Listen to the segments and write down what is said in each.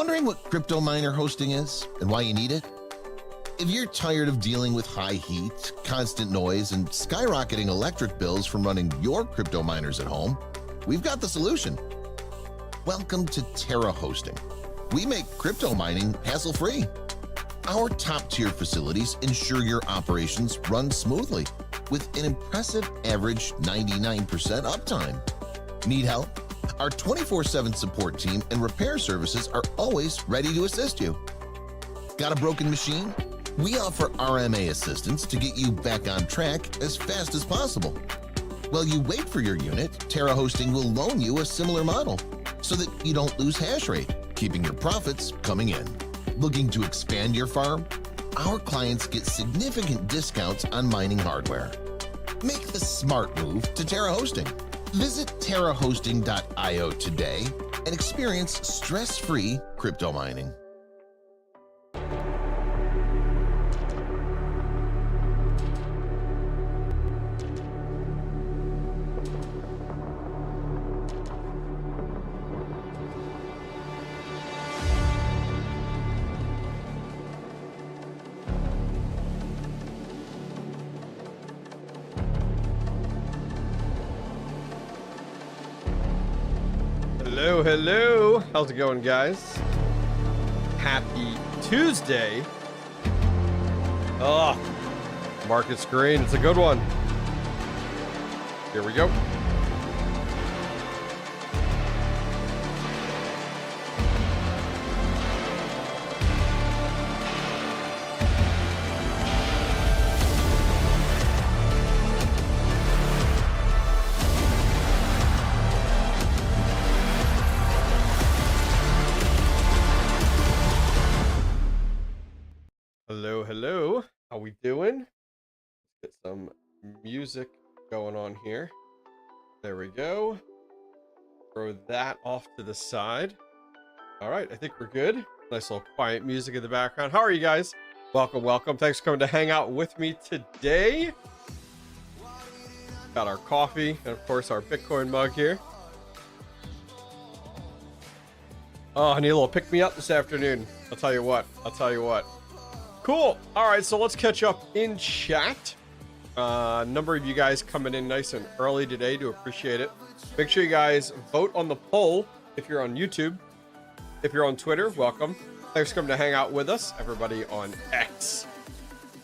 Wondering what crypto miner hosting is and why you need it? If you're tired of dealing with high heat, constant noise, and skyrocketing electric bills from running your crypto miners at home, we've got the solution. Welcome to Terra Hosting. We make crypto mining hassle-free. Our top-tier facilities ensure your operations run smoothly with an impressive average 99% uptime. Need help? Our 24/7 support team and repair services are always ready to assist you. Got a broken machine? We offer RMA assistance to get you back on track as fast as possible. While you wait for your unit, Terra Hosting will loan you a similar model so that you don't lose hash rate, keeping your profits coming in. Looking to expand your farm? Our clients get significant discounts on mining hardware. Make the smart move to Terra Hosting. Visit terrahosting.io today and experience stress-free crypto mining. Hello, how's it going, guys? Happy Tuesday. Oh, market screen, it's a good one. Here we go. Hello, how we doing? Let's get some music going on here. There we go. Throw that off to the side. All right, I think we're good. Nice little quiet music in the background. How are you guys? Welcome. Thanks for coming to hang out with me today. Got our coffee and of course our Bitcoin mug here. Oh, I need a little pick me up this afternoon. I'll tell you what. Cool. All right, so let's catch up in chat. A number of you guys coming in nice and early today. Do appreciate it. Make sure you guys vote on the poll if you're on YouTube. If you're on Twitter, welcome. Thanks for coming to hang out with us. Everybody on X.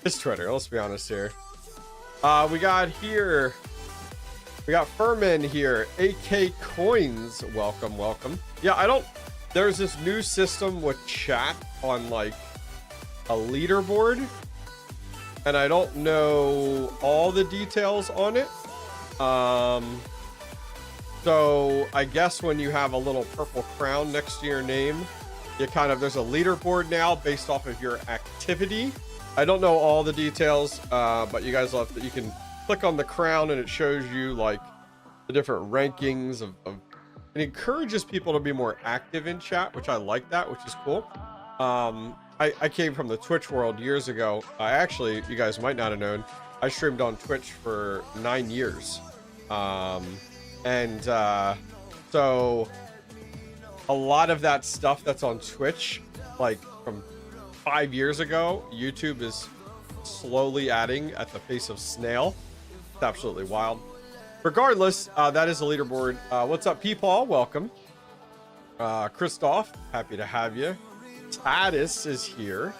It's Twitter, let's be honest here. We got Furman here. AK Coins, welcome. Yeah, there's this new system with chat on like a leaderboard, and I don't know all the details on it. So I guess when you have a little purple crown next to your name, there's a leaderboard now based off of your activity. I don't know all the details, but you guys love that you can click on the crown and it shows you like the different rankings of it encourages people to be more active in chat, which I like that, which is cool. I came from the Twitch world years ago. You guys might not have known, I streamed on Twitch for 9 years. So a lot of that stuff that's on Twitch, like from 5 years ago, YouTube is slowly adding at the pace of snail. It's absolutely wild. Regardless, that is a leaderboard. What's up, P-Paul? Welcome. Christoph, happy to have you. Tatis is here.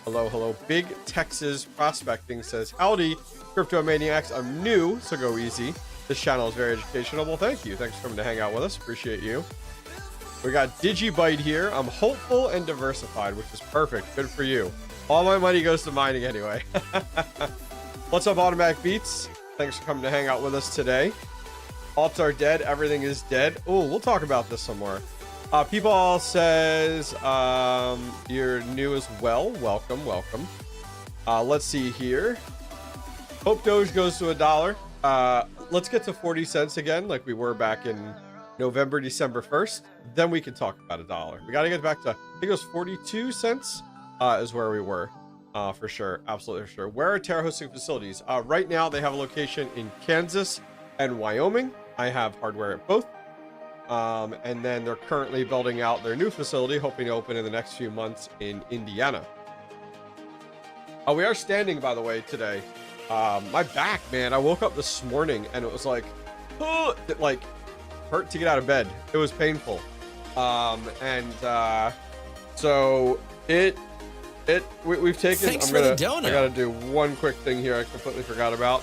Hello. Big Texas Prospecting says, howdy, Crypto Maniacs. I'm new, so go easy. This channel is very educational. Well, thank you. Thanks for coming to hang out with us. Appreciate you. We got Digibyte here. I'm hopeful and diversified, which is perfect. Good for you. All my money goes to mining anyway. What's up, Automatic Beats? Thanks for coming to hang out with us today. Alts are dead. Everything is dead. Oh, we'll talk about this some more. People says you're new as well. Welcome. Let's see here. Hope Doge goes to $1. Let's get to 40 cents again, like we were back in November, December 1st. Then we can talk about $1. We got to get back to, I think it was 42 cents is where we were. For sure, absolutely for sure. Where are Terra hosting facilities? Right now they have a location in Kansas and Wyoming. I have hardware at both. And then they're currently building out their new facility, hoping to open in the next few months in Indiana. We are standing, by the way, today. My back, man, I woke up this morning and it was like, oh, it like hurt to get out of bed. It was painful. So we've taken, Thanks for the donut. I gotta do one quick thing here I completely forgot about.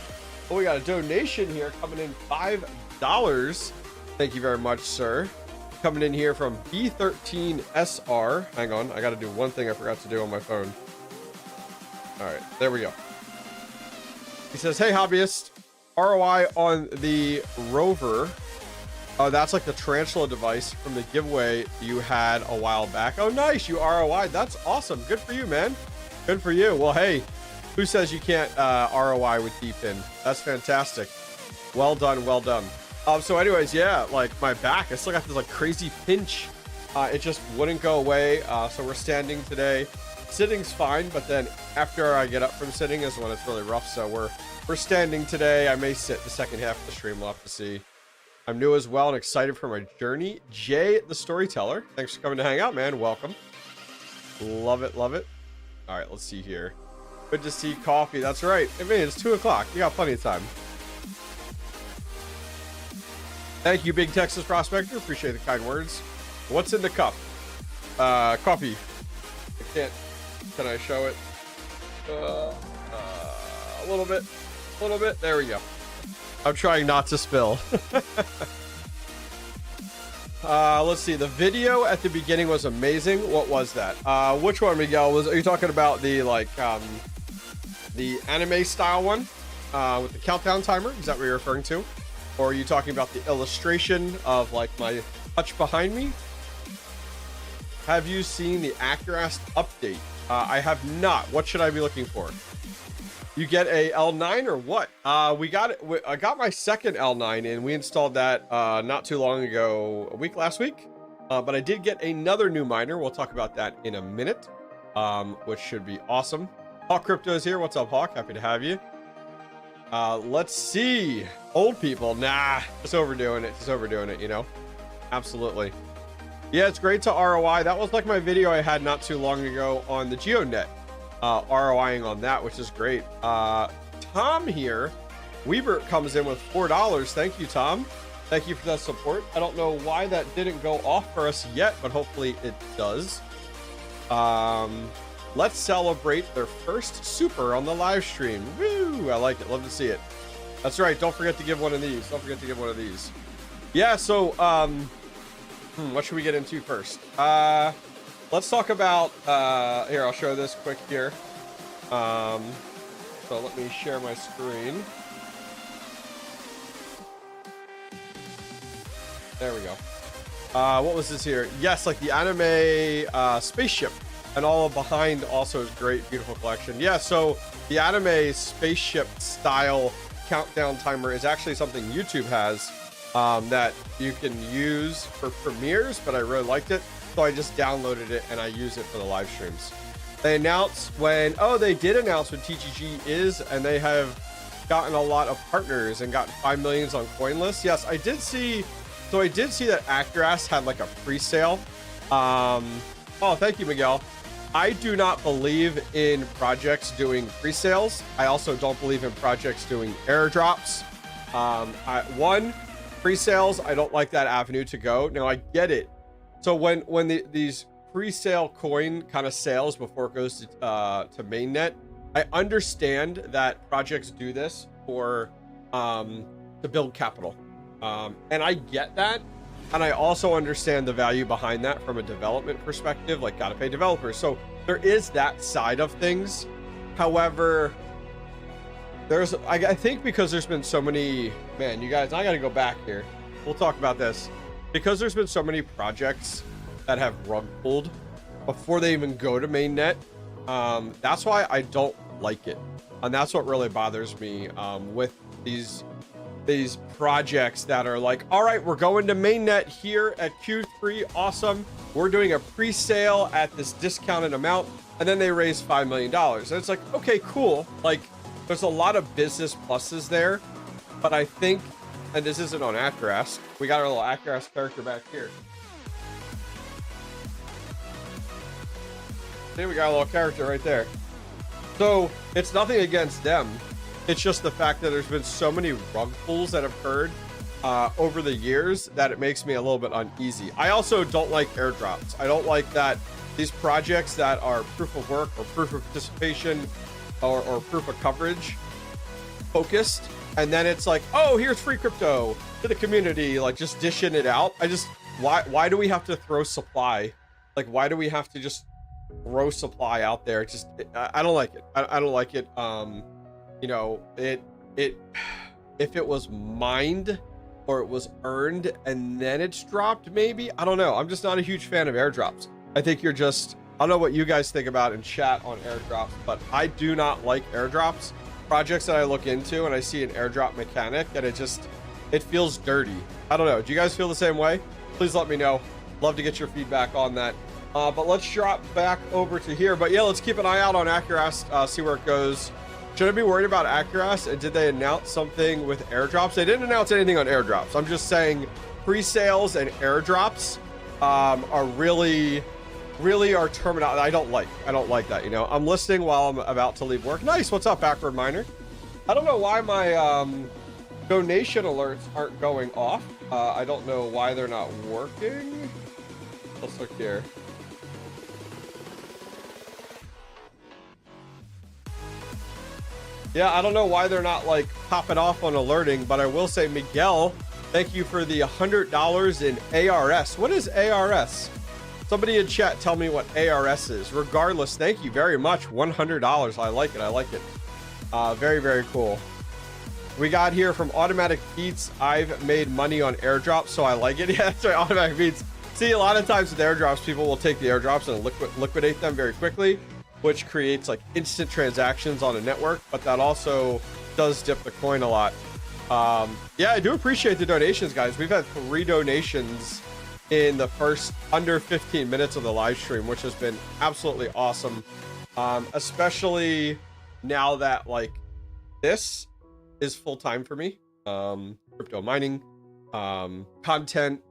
Oh, we got a donation here coming in, $5. Thank you very much, sir. Coming in here from B13SR. Hang on, I gotta do one thing I forgot to do on my phone. All right, there we go. He says, hey, hobbyist, ROI on the rover. Oh, that's like the tarantula device from the giveaway you had a while back. Oh, nice, you ROI'd. That's awesome. Good for you, man. Good for you. Well, hey, who says you can't ROI with DEPIN? That's fantastic. Well done, well done. So anyways, yeah, like my back, I still got this like crazy pinch. It just wouldn't go away. So we're standing today. Sitting's fine, but then after I get up from sitting is when it's really rough. So we're standing today. I may sit the second half of the stream. We'll have to see. I'm new as well and excited for my journey. Jay, the storyteller. Thanks for coming to hang out, man. Welcome. Love it, love it. All right, let's see here. Good to see coffee. That's right. I mean, it's 2 o'clock. You got plenty of time. Thank you, Big Texas Prospector. Appreciate the kind words. What's in the cup? Coffee. I can't. Can I show it? A little bit. A little bit. There we go. I'm trying not to spill. Let's see. The video at the beginning was amazing. What was that? Which one, Miguel? Are you talking about the the anime style one with the countdown timer? Is that what you're referring to? Or are you talking about the illustration of like my touch behind me? Have you seen the Accurast update? I have not. What should I be looking for? You get a L9 or what? We got it. I got my second L9 and we installed that not too long ago, last week. But I did get another new miner. We'll talk about that in a minute, which should be awesome. Hawk Crypto is here. What's up, Hawk? Happy to have you. Let's see. Old people. Nah, just overdoing it. Just overdoing it, you know? Absolutely. Yeah, it's great to ROI. That was like my video I had not too long ago on the GeoNet. ROIing on that, which is great. Tom here, Weaver comes in with $4. Thank you, Tom. Thank you for that support. I don't know why that didn't go off for us yet, but hopefully it does. Let's celebrate their first super on the live stream. Woo! I like it. Love to see it. That's right. Don't forget to give one of these. Don't forget to give one of these. Yeah. So, what should we get into first? Let's talk about, here, I'll show this quick here. So let me share my screen. There we go. What was this here? Yes, like the anime spaceship and all behind also is great, beautiful collection. Yeah, so the anime spaceship style countdown timer is actually something YouTube has that you can use for premieres, but I really liked it. So I just downloaded it and I use it for the live streams. They announced when, they did announce when TGG is, and they have gotten a lot of partners and gotten 5 millions on CoinList. Yes, I did see, so I did see that Accurast had like a pre-sale. Oh, thank you, Miguel. I do not believe in projects doing pre-sales. I also don't believe in projects doing airdrops. Pre-sales, I don't like that avenue to go. Now I get it. So when these pre-sale coin kind of sales before it goes to mainnet, I understand that projects do this for to build capital, and I get that, and I also understand the value behind that from a development perspective. Like, gotta pay developers, so there is that side of things. However, there's I think because there's been so many, man, you guys, I gotta go back here. We'll talk about this. Because there's been so many projects that have rug pulled before they even go to mainnet, that's why I don't like it, and that's what really bothers me with these projects that are like, all right, we're going to mainnet here at Q3, awesome, we're doing a pre-sale at this discounted amount, and then they raise $5 million, and it's like, okay, cool, like there's a lot of business pluses there, but I think and this isn't on Across. We got our little Across character back here. See, we got a little character right there. So it's nothing against them. It's just the fact that there's been so many rug pulls that have occurred over the years that it makes me a little bit uneasy. I also don't like airdrops. I don't like that these projects that are proof of work or proof of participation or proof of coverage focused, and then it's like, oh, here's free crypto to the community, like just dishing it out. Why do we have to throw supply? Like, why do we have to just throw supply out there? I don't like it. I don't like it. You know, if it was mined or it was earned and then it's dropped, maybe. I don't know. I'm just not a huge fan of airdrops. I think I don't know what you guys think about in chat on airdrops, but I do not like airdrops. Projects that I look into and I see an airdrop mechanic and it feels dirty. I don't know. Do you guys feel the same way? Please let me know. Love to get your feedback on that. But let's drop back over to here. But yeah, let's keep an eye out on Across, see where it goes. Should I be worried about Across? And did they announce something with airdrops? They didn't announce anything on airdrops. I'm just saying pre-sales and airdrops are really are terminology I don't like that, you know. I'm listening while I'm about to leave work. Nice. What's up, Backward Miner? I don't know why my donation alerts aren't going off. I don't know why they're not working. Let's look here. Yeah, I don't know why they're not like popping off on alerting, but I will say, Miguel, thank you for the $100 in ARS. What is ARS? Somebody in chat tell me what ARS is. Regardless, thank you very much. $100. I like it. I like it. Very, very cool. We got here from Automatic Beats. I've made money on airdrops, so I like it. Yeah, that's right. Automatic Beats. See, a lot of times with airdrops, people will take the airdrops and liquidate them very quickly, which creates like instant transactions on a network, but that also does dip the coin a lot. Yeah, I do appreciate the donations, guys. We've had 3 donations in the first under 15 minutes of the live stream, which has been absolutely awesome. Especially now that like this is full time for me. Crypto mining, content,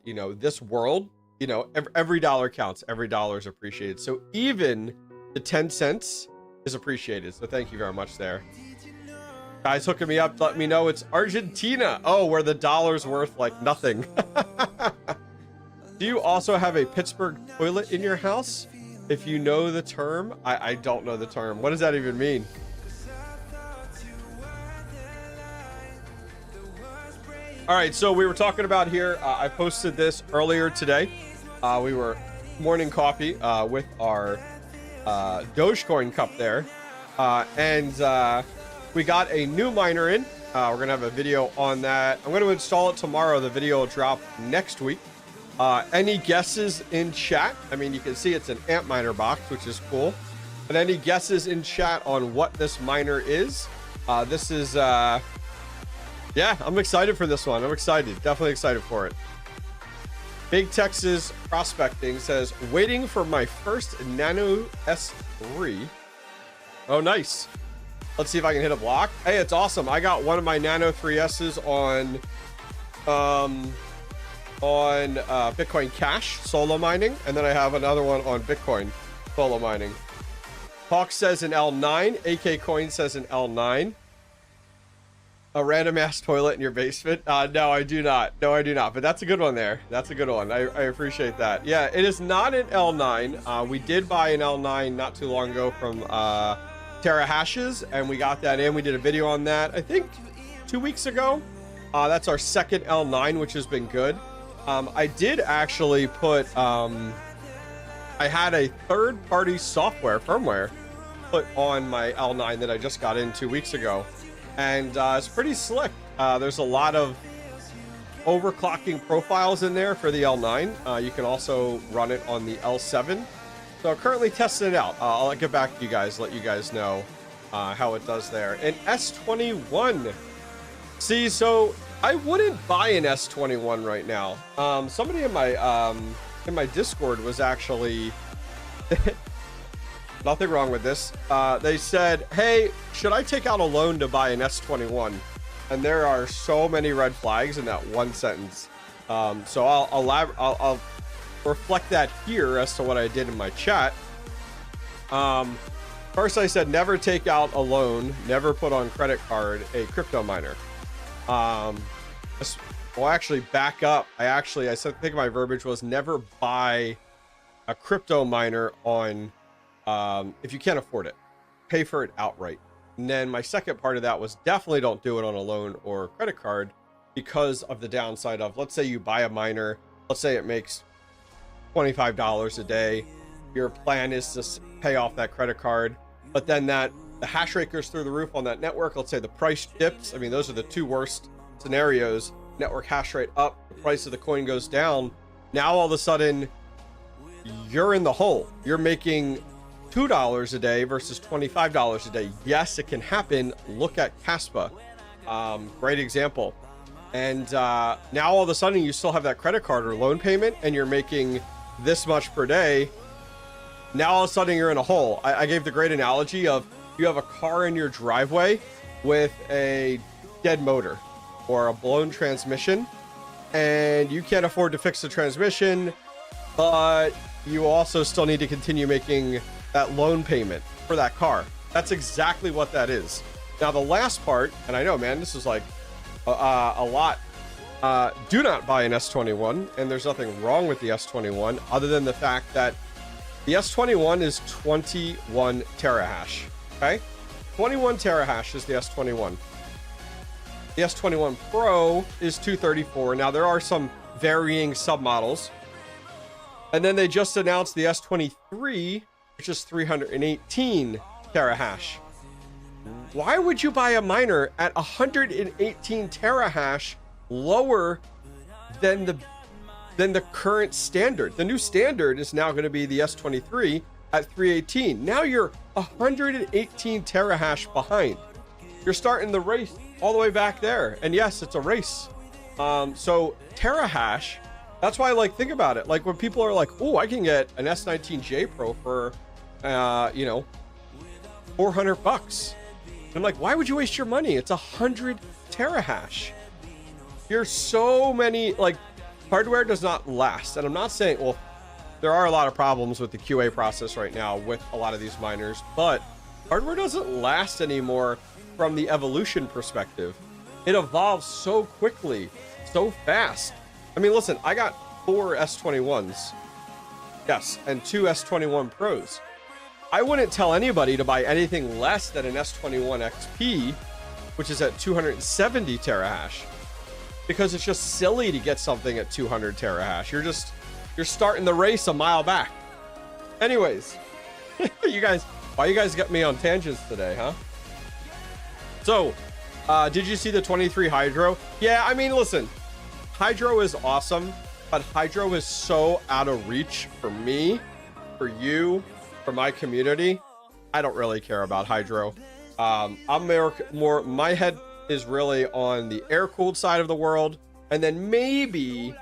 you know, this world, you know, every dollar counts. Every dollar is appreciated. So even the 10 cents is appreciated. So thank you very much there. Guys hooking me up, let me know it's Argentina. Oh, where the dollar's worth like nothing. Do you also have a Pittsburgh toilet in your house? If you know the term, I don't know the term. What does that even mean? All right, so we were talking about here. I posted this earlier today. We were morning coffee with our Dogecoin cup there. We got a new miner in. We're gonna have a video on that. I'm gonna install it tomorrow. The video will drop next week. Any guesses in chat? I mean, you can see it's an amp miner box, which is cool. But any guesses in chat on what this miner is? This is, yeah, I'm excited for this one. I'm excited, definitely excited for it. Big Texas Prospecting says, waiting for my first Nano S3. Oh, nice. Let's see if I can hit a block. Hey, it's awesome. I got one of my Nano 3S's on Bitcoin Cash solo mining, and then I have another one on Bitcoin solo mining. Hawk says an L9. AK Coin says an L9. A random ass toilet in your basement? No, I do not. No, I do not. But that's a good one there. That's a good one. I appreciate that. Yeah, it is not an L9. We did buy an L9 not too long ago from Terra Hashes, and we got that in. We did a video on that, I think 2 weeks ago. That's our second L9, which has been good. I did actually put, I had a third-party software, firmware, put on my L9 that I just got in 2 weeks ago. And it's pretty slick. There's a lot of overclocking profiles in there for the L9. You can also run it on the L7. So currently testing it out. I'll get back to you guys, let you guys know how it does there. And S21. See, so I wouldn't buy an S21 right now. Somebody in my Discord was actually nothing wrong with this. They said, hey, should I take out a loan to buy an S21? And and there are so many red flags in that one sentence. So I'll reflect that here as to what I did in my chat. First, I said never take out a loan, never put on credit card a crypto miner. Well, actually, back up. I think my verbiage was never buy a crypto miner on, if you can't afford it, pay for it outright. And then my second part of that was definitely don't do it on a loan or credit card because of the downside of, let's say you buy a miner, let's say it makes $25 a day. Your plan is to pay off that credit card, but then the hash rate goes through the roof on that network. Let's say the price dips. I mean, those are the two worst scenarios. Network hash rate up, the price of the coin goes down. Now all of a sudden you're in the hole. You're making $2 a day versus $25 a day. Yes, it can happen. Look at Caspa, great example. And now all of a sudden you still have that credit card or loan payment and you're making this much per day. Now all of a sudden you're in a hole. I gave the great analogy of you have a car in your driveway with a dead motor or a blown transmission, and you can't afford to fix the transmission, but you also still need to continue making that loan payment for that car. That's exactly what that is. Now the last part, and I know, man, this is like a lot. Do not buy an S21, and there's nothing wrong with the S21 other than the fact that the S21 is 21 terahash. Okay, 21 terahash is the S21. The S21 Pro is 234. Now there are some varying submodels, and then they just announced the S23, which is 318 terahash. Why would you buy a miner at 118 terahash lower than the current standard? The new standard is now going to be the S23 at 318. Now you're 118 terahash behind. You're starting the race all the way back there. And yes, it's a race. So terahash, that's why, like, think about it. Like when people are like, oh, I can get an S19J Pro for, you know, $400. I'm like, why would you waste your money? It's 100 terahash. You're so many, like, hardware does not last. And I'm not saying, well, there are a lot of problems with the QA process right now with a lot of these miners, but hardware doesn't last anymore from the evolution perspective. It evolves so quickly, so fast. I mean, listen, I got 4 S21s, yes, and 2 S21 Pros. I wouldn't tell anybody to buy anything less than an S21 XP, which is at 270 terahash, because it's just silly to get something at 200 terahash. You're starting the race a mile back. Anyways, why you guys got me on tangents today, huh? So, did you see the 23 Hydro? Yeah, I mean, listen, Hydro is awesome, but Hydro is so out of reach for me, for you, for my community. I don't really care about Hydro. I'm more, my head is really on the air-cooled side of the world, and then maybe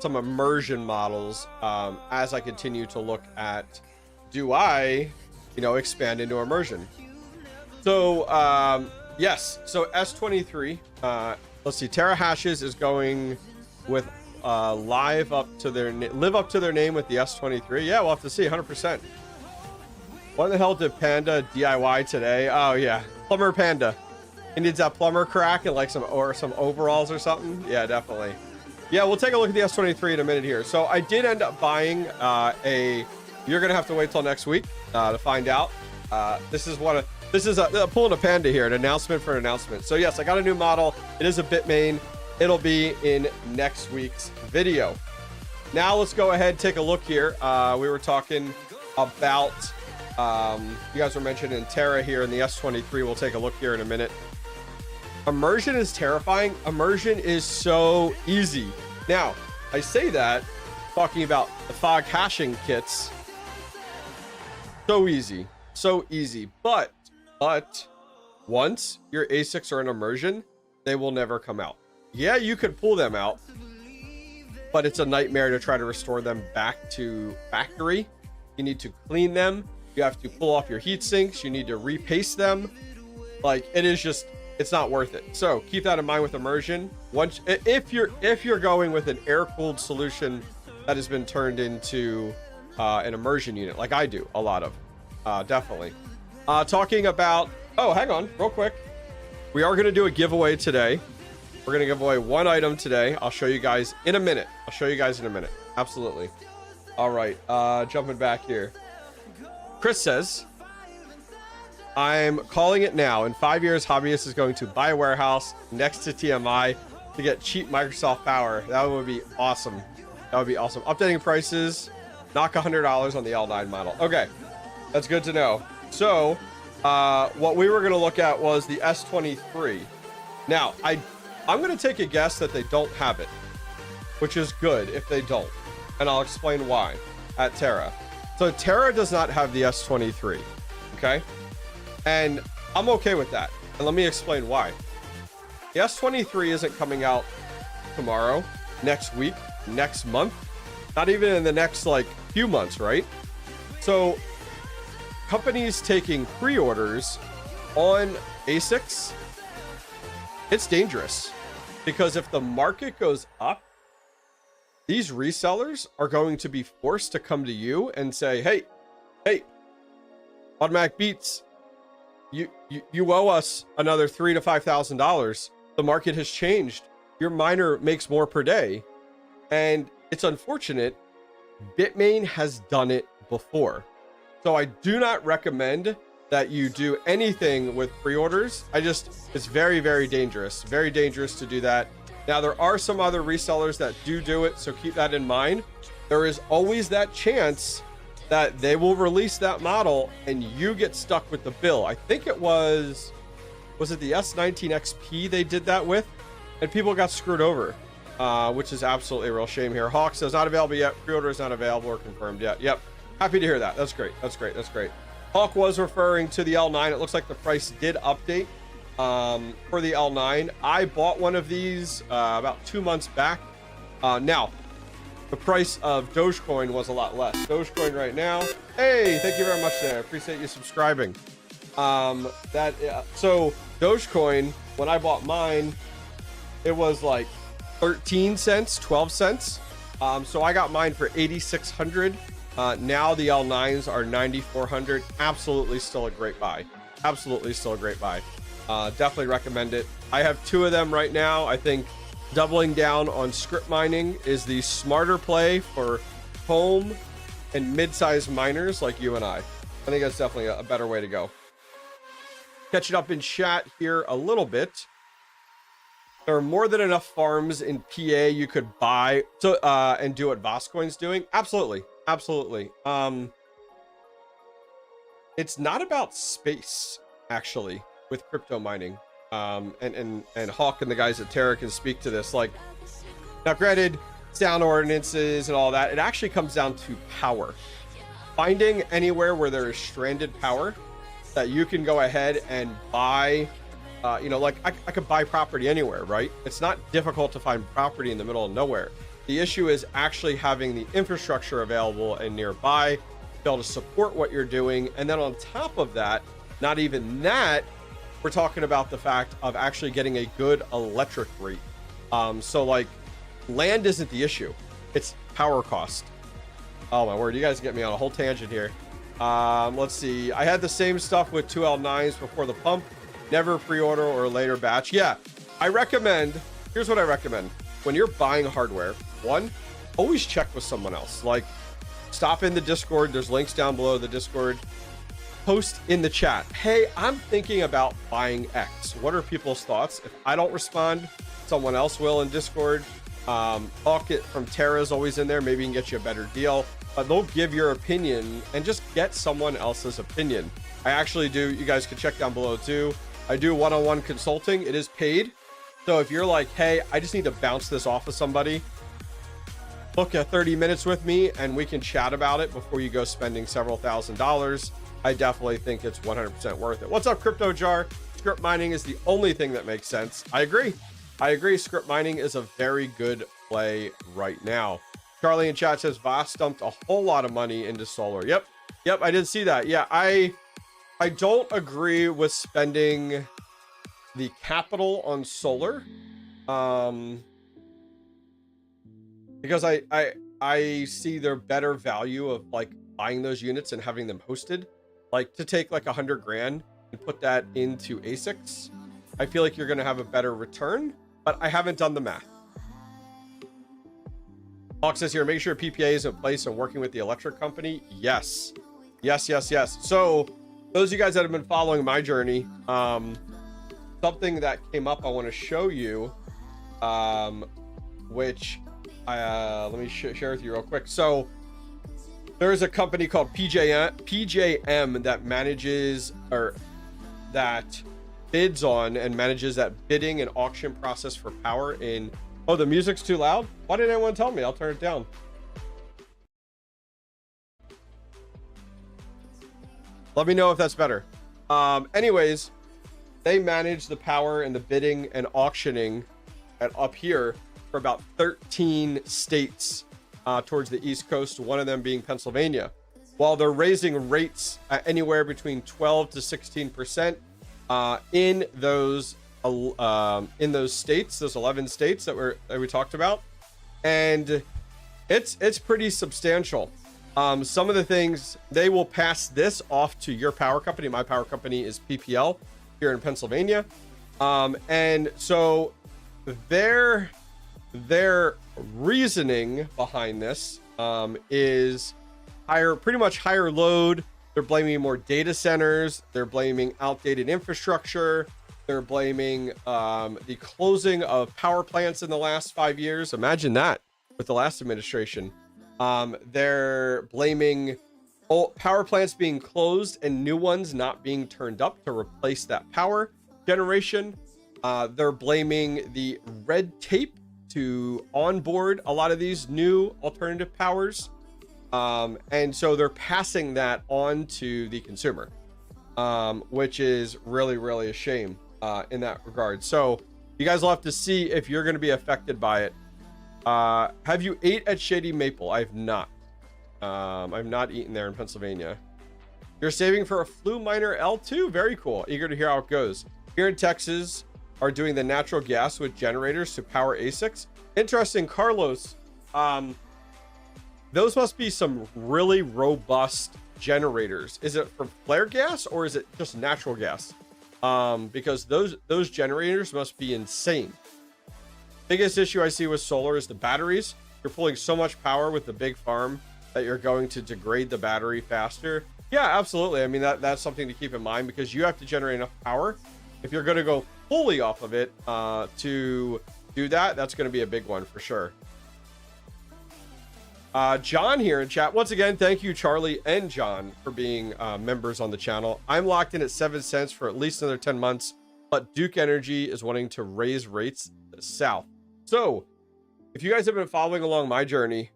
some immersion models as I continue to look at, do I, expand into immersion? So yes, so S23, let's see, terahashes is going with live up to their name with the S23. Yeah, we'll have to see. 100%. What the hell did Panda DIY today? Oh yeah, Plumber Panda. He needs that plumber crack and like some overalls or something. Yeah, definitely. Yeah, we'll take a look at the S23 in a minute here. So I did end up buying you're gonna have to wait till next week to find out. This is pulling a Panda here, an announcement for an announcement. So yes, I got a new model. It is a Bitmain. It'll be in next week's video. Now let's go ahead and take a look here. We were talking about, you guys were mentioning Terra here in the S23. We'll take a look here in a minute. Immersion is terrifying. Immersion is so easy. Now, I say that talking about the fog hashing kits. So easy. But once your ASICs are in immersion, they will never come out. Yeah, you could pull them out, but it's a nightmare to try to restore them back to factory. You need to clean them. You have to pull off your heat sinks. You need to repaste them. Like, it is just it's not worth it. So keep that in mind with Immersion. Once, if you're going with an air-cooled solution that has been turned into an immersion unit, like I do a lot of, definitely. Talking about, oh, hang on, real quick. We are going to do a giveaway today. We're going to give away one item today. I'll show you guys in a minute. Absolutely. All right, jumping back here. Chris says, I'm calling it now. In 5 years, Hobbyist is going to buy a warehouse next to TMI to get cheap Microsoft power. That would be awesome. That would be awesome. Updating prices, knock $100 on the L9 model. Okay, that's good to know. So, what we were going to look at was the S23. Now, I'm going to take a guess that they don't have it, which is good if they don't. And I'll explain why at Terra. So Terra does not have the S23, okay? And I'm okay with that. And let me explain why. The S23 isn't coming out tomorrow, next week, next month, not even in the next like few months, right? So companies taking pre-orders on ASICs, it's dangerous, because if the market goes up, these resellers are going to be forced to come to you and say, hey, Automatic Beats, you owe us another $3,000 to $5,000. The market has changed. Your miner makes more per day. And it's unfortunate. Bitmain has done it before. So I do not recommend that you do anything with pre-orders. It's very, very dangerous. Very dangerous to do that. Now, there are some other resellers that do it, so keep that in mind. There is always that chance that they will release that model and you get stuck with the bill. I think it was it the S19 XP they did that with? And people got screwed over, which is absolutely a real shame here. Hawk says, not available yet. Pre-order is not available or confirmed yet. Yep. Happy to hear that. That's great. That's great. That's great. Hawk was referring to the L9. It looks like the price did update. For the L9, I bought one of these about 2 months back. Now, the price of Dogecoin was a lot less. Dogecoin right now, hey, thank you very much there. Appreciate you subscribing. So Dogecoin, when I bought mine, it was like 13 cents, 12 cents. So I got mine for 8,600. Now the L9s are 9,400. Absolutely still a great buy. Absolutely still a great buy. Definitely recommend it. I have 2 of them right now. I think doubling down on script mining is the smarter play for home and mid-sized miners like you and I. I think that's definitely a better way to go. Catching up in chat here a little bit. There are more than enough farms in PA you could buy to and do what Voscoin's doing. Absolutely. Absolutely. It's not about space, actually, with crypto mining. And Hawk and the guys at Terra can speak to this. Like, now granted, sound ordinances and all that, it actually comes down to power. Finding anywhere where there is stranded power that you can go ahead and buy, like I could buy property anywhere, right? It's not difficult to find property in the middle of nowhere. The issue is actually having the infrastructure available and nearby to be able to support what you're doing. And then on top of that, not even that, we're talking about the fact of actually getting a good electric rate. So like land isn't the issue, it's power cost. Oh my word, you guys get me on a whole tangent here. Let's see. I had the same stuff with 2 L9s before the pump. Never pre-order or later batch. Yeah, I recommend, here's what I recommend. When you're buying hardware, one, always check with someone else. Like, stop in the Discord. There's links down below the Discord. Post in the chat, hey, I'm thinking about buying X. What are people's thoughts? If I don't respond, someone else will in Discord. Hawk it from Terra is always in there. Maybe he can get you a better deal. But they'll give your opinion and just get someone else's opinion. I actually do. You guys can check down below too. I do one-on-one consulting. It is paid. So if you're like, hey, I just need to bounce this off of somebody, book a 30 minutes with me and we can chat about it before you go spending several $1,000s. I definitely think it's 100% worth it. What's up, Crypto Jar? Script mining is the only thing that makes sense. I agree. Script mining is a very good play right now. Charlie in chat says Voss dumped a whole lot of money into solar. Yep, I did see that. Yeah, I don't agree with spending the capital on solar, because I see their better value of like buying those units and having them hosted. Like to take like 100 grand and put that into ASICs, I feel like you're going to have a better return, but I haven't done the math. Hawk says here, make sure PPA is in place and working with the electric company. Yes. So those of you guys that have been following my journey, something that came up I want to show you, which let me share with you real quick. So there is a company called PJM that manages, or that bids on and manages that bidding and auction process for power in... Oh, the music's too loud? Why didn't anyone tell me? I'll turn it down. Let me know if that's better. Anyways, they manage the power and the bidding and auctioning up here for about 13 states towards the East Coast, one of them being Pennsylvania. While they're raising rates at anywhere between 12 to 16% in those states, those 11 states that we talked about, and it's pretty substantial. Some of the things, they will pass this off to your power company. My power company is PPL here in Pennsylvania, and so their reasoning behind this is pretty much higher load. They're blaming more data centers. They're blaming outdated infrastructure. They're blaming the closing of power plants in the last 5 years. Imagine that with the last administration. They're blaming power plants being closed and new ones not being turned up to replace that power generation. They're blaming the red tape to onboard a lot of these new alternative powers. And so they're passing that on to the consumer, which is really, really a shame in that regard. So you guys will have to see if you're going to be affected by it. Have you ate at Shady Maple? I've not. I've not eaten there in Pennsylvania. You're saving for a Flu Miner L2? Very cool. Eager to hear how it goes. Here in Texas are doing the natural gas with generators to power ASICs. Interesting, Carlos. Those must be some really robust generators. Is it for flare gas or is it just natural gas? Because those generators must be insane. Biggest issue I see with solar is the batteries. You're pulling so much power with the big farm that you're going to degrade the battery faster. Yeah, absolutely. I mean, that's something to keep in mind, because you have to generate enough power. If you're going to go fully off of it to do that, that's going to be a big one for sure. John here in chat. Once again, thank you, Charlie and John, for being members on the channel. I'm locked in at 7 cents for at least another 10 months, but Duke Energy is wanting to raise rates south. So if you guys have been following along my journey,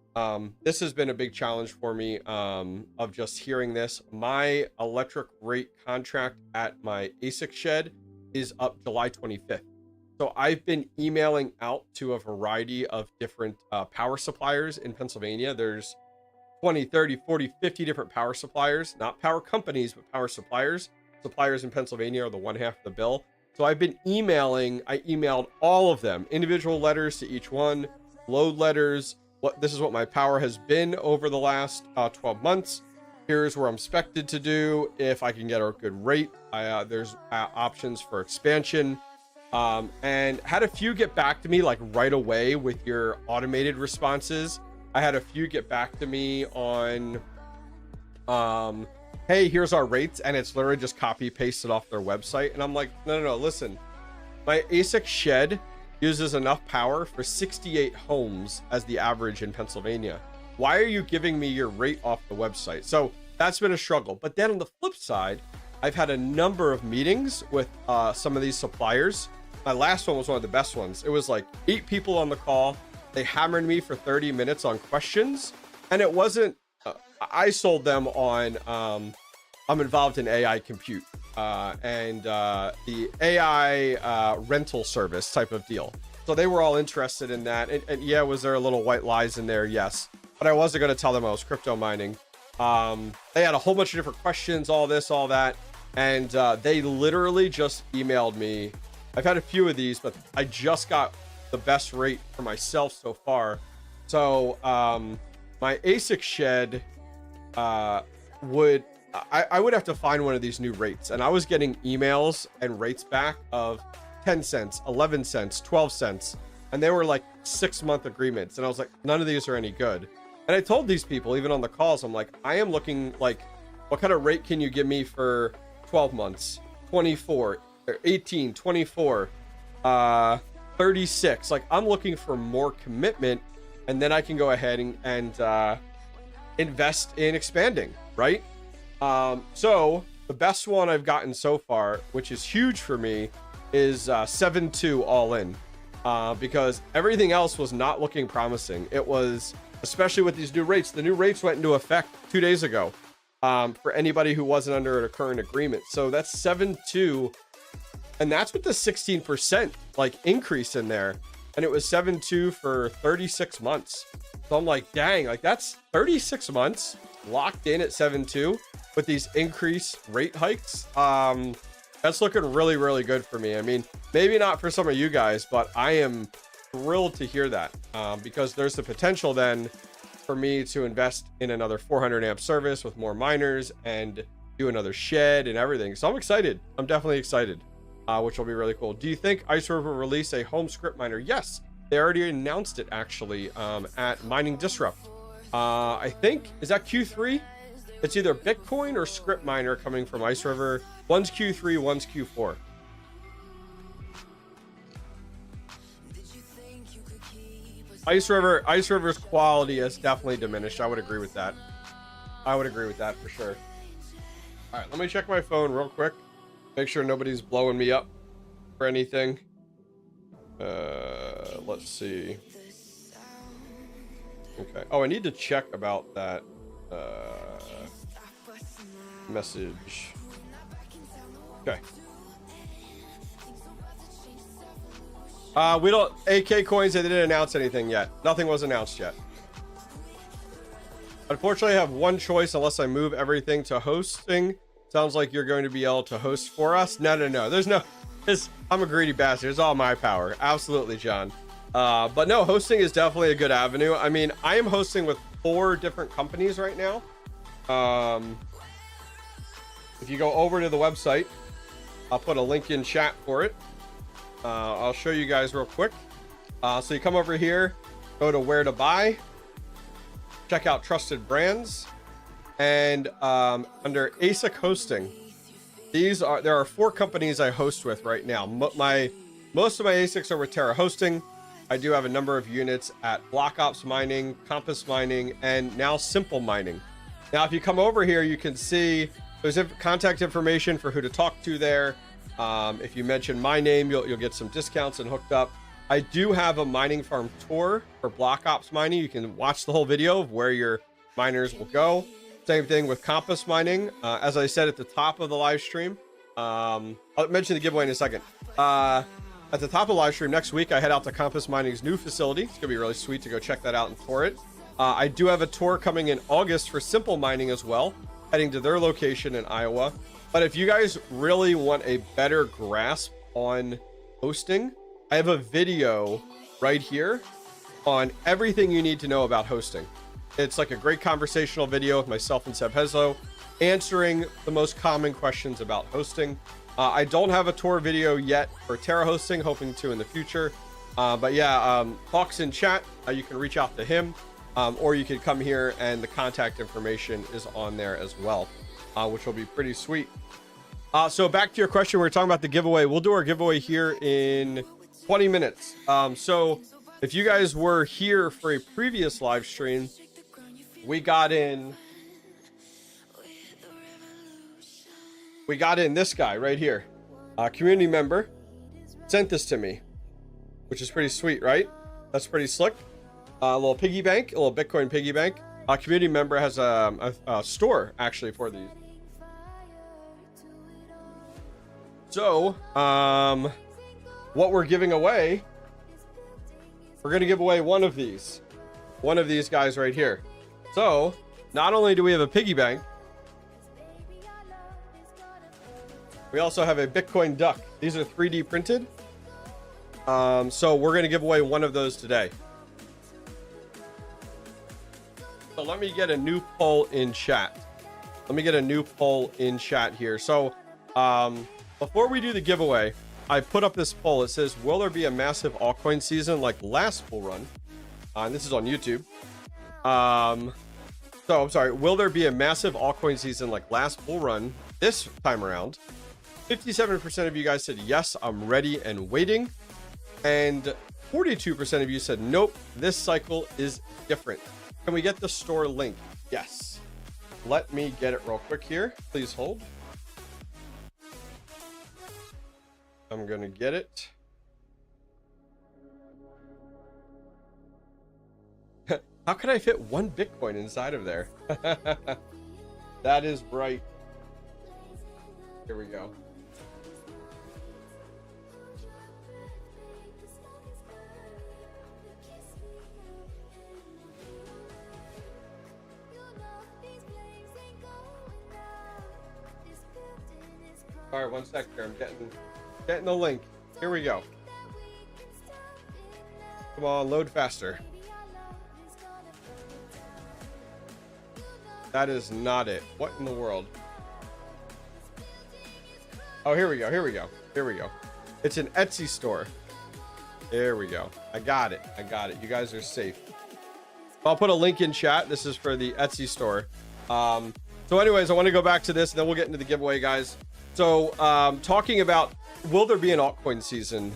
this has been a big challenge for me of just hearing this. My electric rate contract at my ASIC shed is up July 25th. So I've been emailing out to a variety of different power suppliers in Pennsylvania. There's 20, 30, 40, 50 different power suppliers, not power companies, but power suppliers. Suppliers in Pennsylvania are the one half of the bill. So I've been emailing. I emailed all of them, individual letters to each one, load letters. This is what my power has been over the last 12 months. Here's where I'm expected to do if I can get a good rate. There's options for expansion. And had a few get back to me like right away with your automated responses. I had a few get back to me on, hey, here's our rates, and it's literally just copy pasted off their website. And I'm like, no, listen, my ASIC shed uses enough power for 68 homes as the average in Pennsylvania. Why are you giving me your rate off the website? So that's been a struggle. But then on the flip side, I've had a number of meetings with some of these suppliers. My last one was one of the best ones. It was like 8 people on the call. They hammered me for 30 minutes on questions. And it wasn't, I sold them on, I'm involved in AI compute and the AI rental service type of deal. So they were all interested in that. And yeah, was there a little white lies in there? Yes. But I wasn't going to tell them I was crypto mining. They had a whole bunch of different questions, all this, all that. And they literally just emailed me I've had a few of these, but I just got the best rate for myself so far. So my ASIC shed I would have to find one of these new rates, and I was getting emails and rates back of 10 cents, 11 cents, 12 cents, and they were like 6-month agreements, and I was like, none of these are any good. And I told these people, even on the calls, I'm like, I am looking like, what kind of rate can you give me for 12 months, 24, 18, 24, 36? Like, I'm looking for more commitment, and then I can go ahead and invest in expanding, right? So the best one I've gotten so far, which is huge for me, is 7.2 all in, because everything else was not looking promising. It was, especially with these new rates, the new rates went into effect 2 days ago, for anybody who wasn't under a current agreement. So that's 7.2, and that's with the 16% like increase in there, and it was 7.2 for 36 months. So I'm like, dang, like that's 36 months locked in at 7.2 with these increased rate hikes. That's looking really, really good for me. I mean, maybe not for some of you guys, but I am thrilled to hear that, because there's the potential then for me to invest in another 400 amp service with more miners and do another shed and everything. So I'm excited. I'm definitely excited, which will be really cool. Do you think Ice River will release a home script miner? Yes, they already announced it actually, at Mining Disrupt. I think, is that Q3? It's either Bitcoin or script miner coming from Ice River. One's Q3, one's Q4. Ice River's quality has definitely diminished. I would agree with that. I would agree with that for sure. All right, let me check my phone real quick. Make sure nobody's blowing me up for anything. Let's see. Okay. Oh, I need to check about that message. Okay. We don't, AK coins, they didn't announce anything yet. Nothing was announced yet. Unfortunately, I have one choice unless I move everything to hosting. Sounds like you're going to be able to host for us. No. There's no, I'm a greedy bastard. It's all my power. Absolutely, John. But no, hosting is definitely a good avenue. I mean, I am hosting with 4 different companies right now. If you go over to the website, I'll put a link in chat for it. I'll show you guys real quick. So you come over here, go to where to buy, check out trusted brands, and under ASIC hosting, there are 4 companies I host with right now. Most of my ASICs are with Terra Hosting. I do have a number of units at Block Ops Mining, Compass Mining, and now Simple Mining. Now, if you come over here, you can see there's contact information for who to talk to there. If you mention my name, you'll get some discounts and hooked up. I do have a mining farm tour for Block Ops Mining. You can watch the whole video of where your miners will go. Same thing with Compass Mining. As I said at the top of the live stream, I'll mention the giveaway in a second. At the top of the live stream next week, I head out to Compass Mining's new facility. It's gonna be really sweet to go check that out and tour it. I do have a tour coming in August for Simple Mining as well, heading to their location in Iowa. But if you guys really want a better grasp on hosting, I have a video right here on everything you need to know about hosting. It's like a great conversational video with myself and Seb Heslo answering the most common questions about hosting. I don't have a tour video yet for Terra Hosting, hoping to in the future. But yeah, Hawk's in chat. You can reach out to him, or you can come here and the contact information is on there as well, which will be pretty sweet. So back to your question, we were talking about the giveaway. We'll do our giveaway here in 20 minutes. So if you guys were here for a previous live stream, we got in this guy right here. A community member sent this to me, which is pretty sweet, right? That's pretty slick. A little piggy bank, a little Bitcoin piggy bank. A community member has a store actually for these. So, what we're giving away, we're going to give away one of these guys right here. So, not only do we have a piggy bank, we also have a Bitcoin duck. These are 3D printed. So we're going to give away one of those today. So let me get a new poll in chat. Let me get a new poll in chat here. So before we do the giveaway, I put up this poll. It says, will there be a massive altcoin season like last bull run? And this is on YouTube. So I'm sorry, will there be a massive altcoin season like last bull run this time around? 57% of you guys said yes, I'm ready and waiting. And 42% of you said nope, this cycle is different. Can we get the store link? Yes. Let me get it real quick here. Please hold. I'm gonna get it. How could I fit one Bitcoin inside of there? That is right. Here we go. All right, one sec here. I'm getting the link. Here we go. Come on, load faster. That is not it. What in the world? Oh, here we go. Here we go. Here we go. It's an Etsy store. There we go. I got it. I got it. You guys are safe. I'll put a link in chat. This is for the Etsy store. So anyways, I want to go back to this, and then we'll get into the giveaway, guys. So talking about, will there be an altcoin season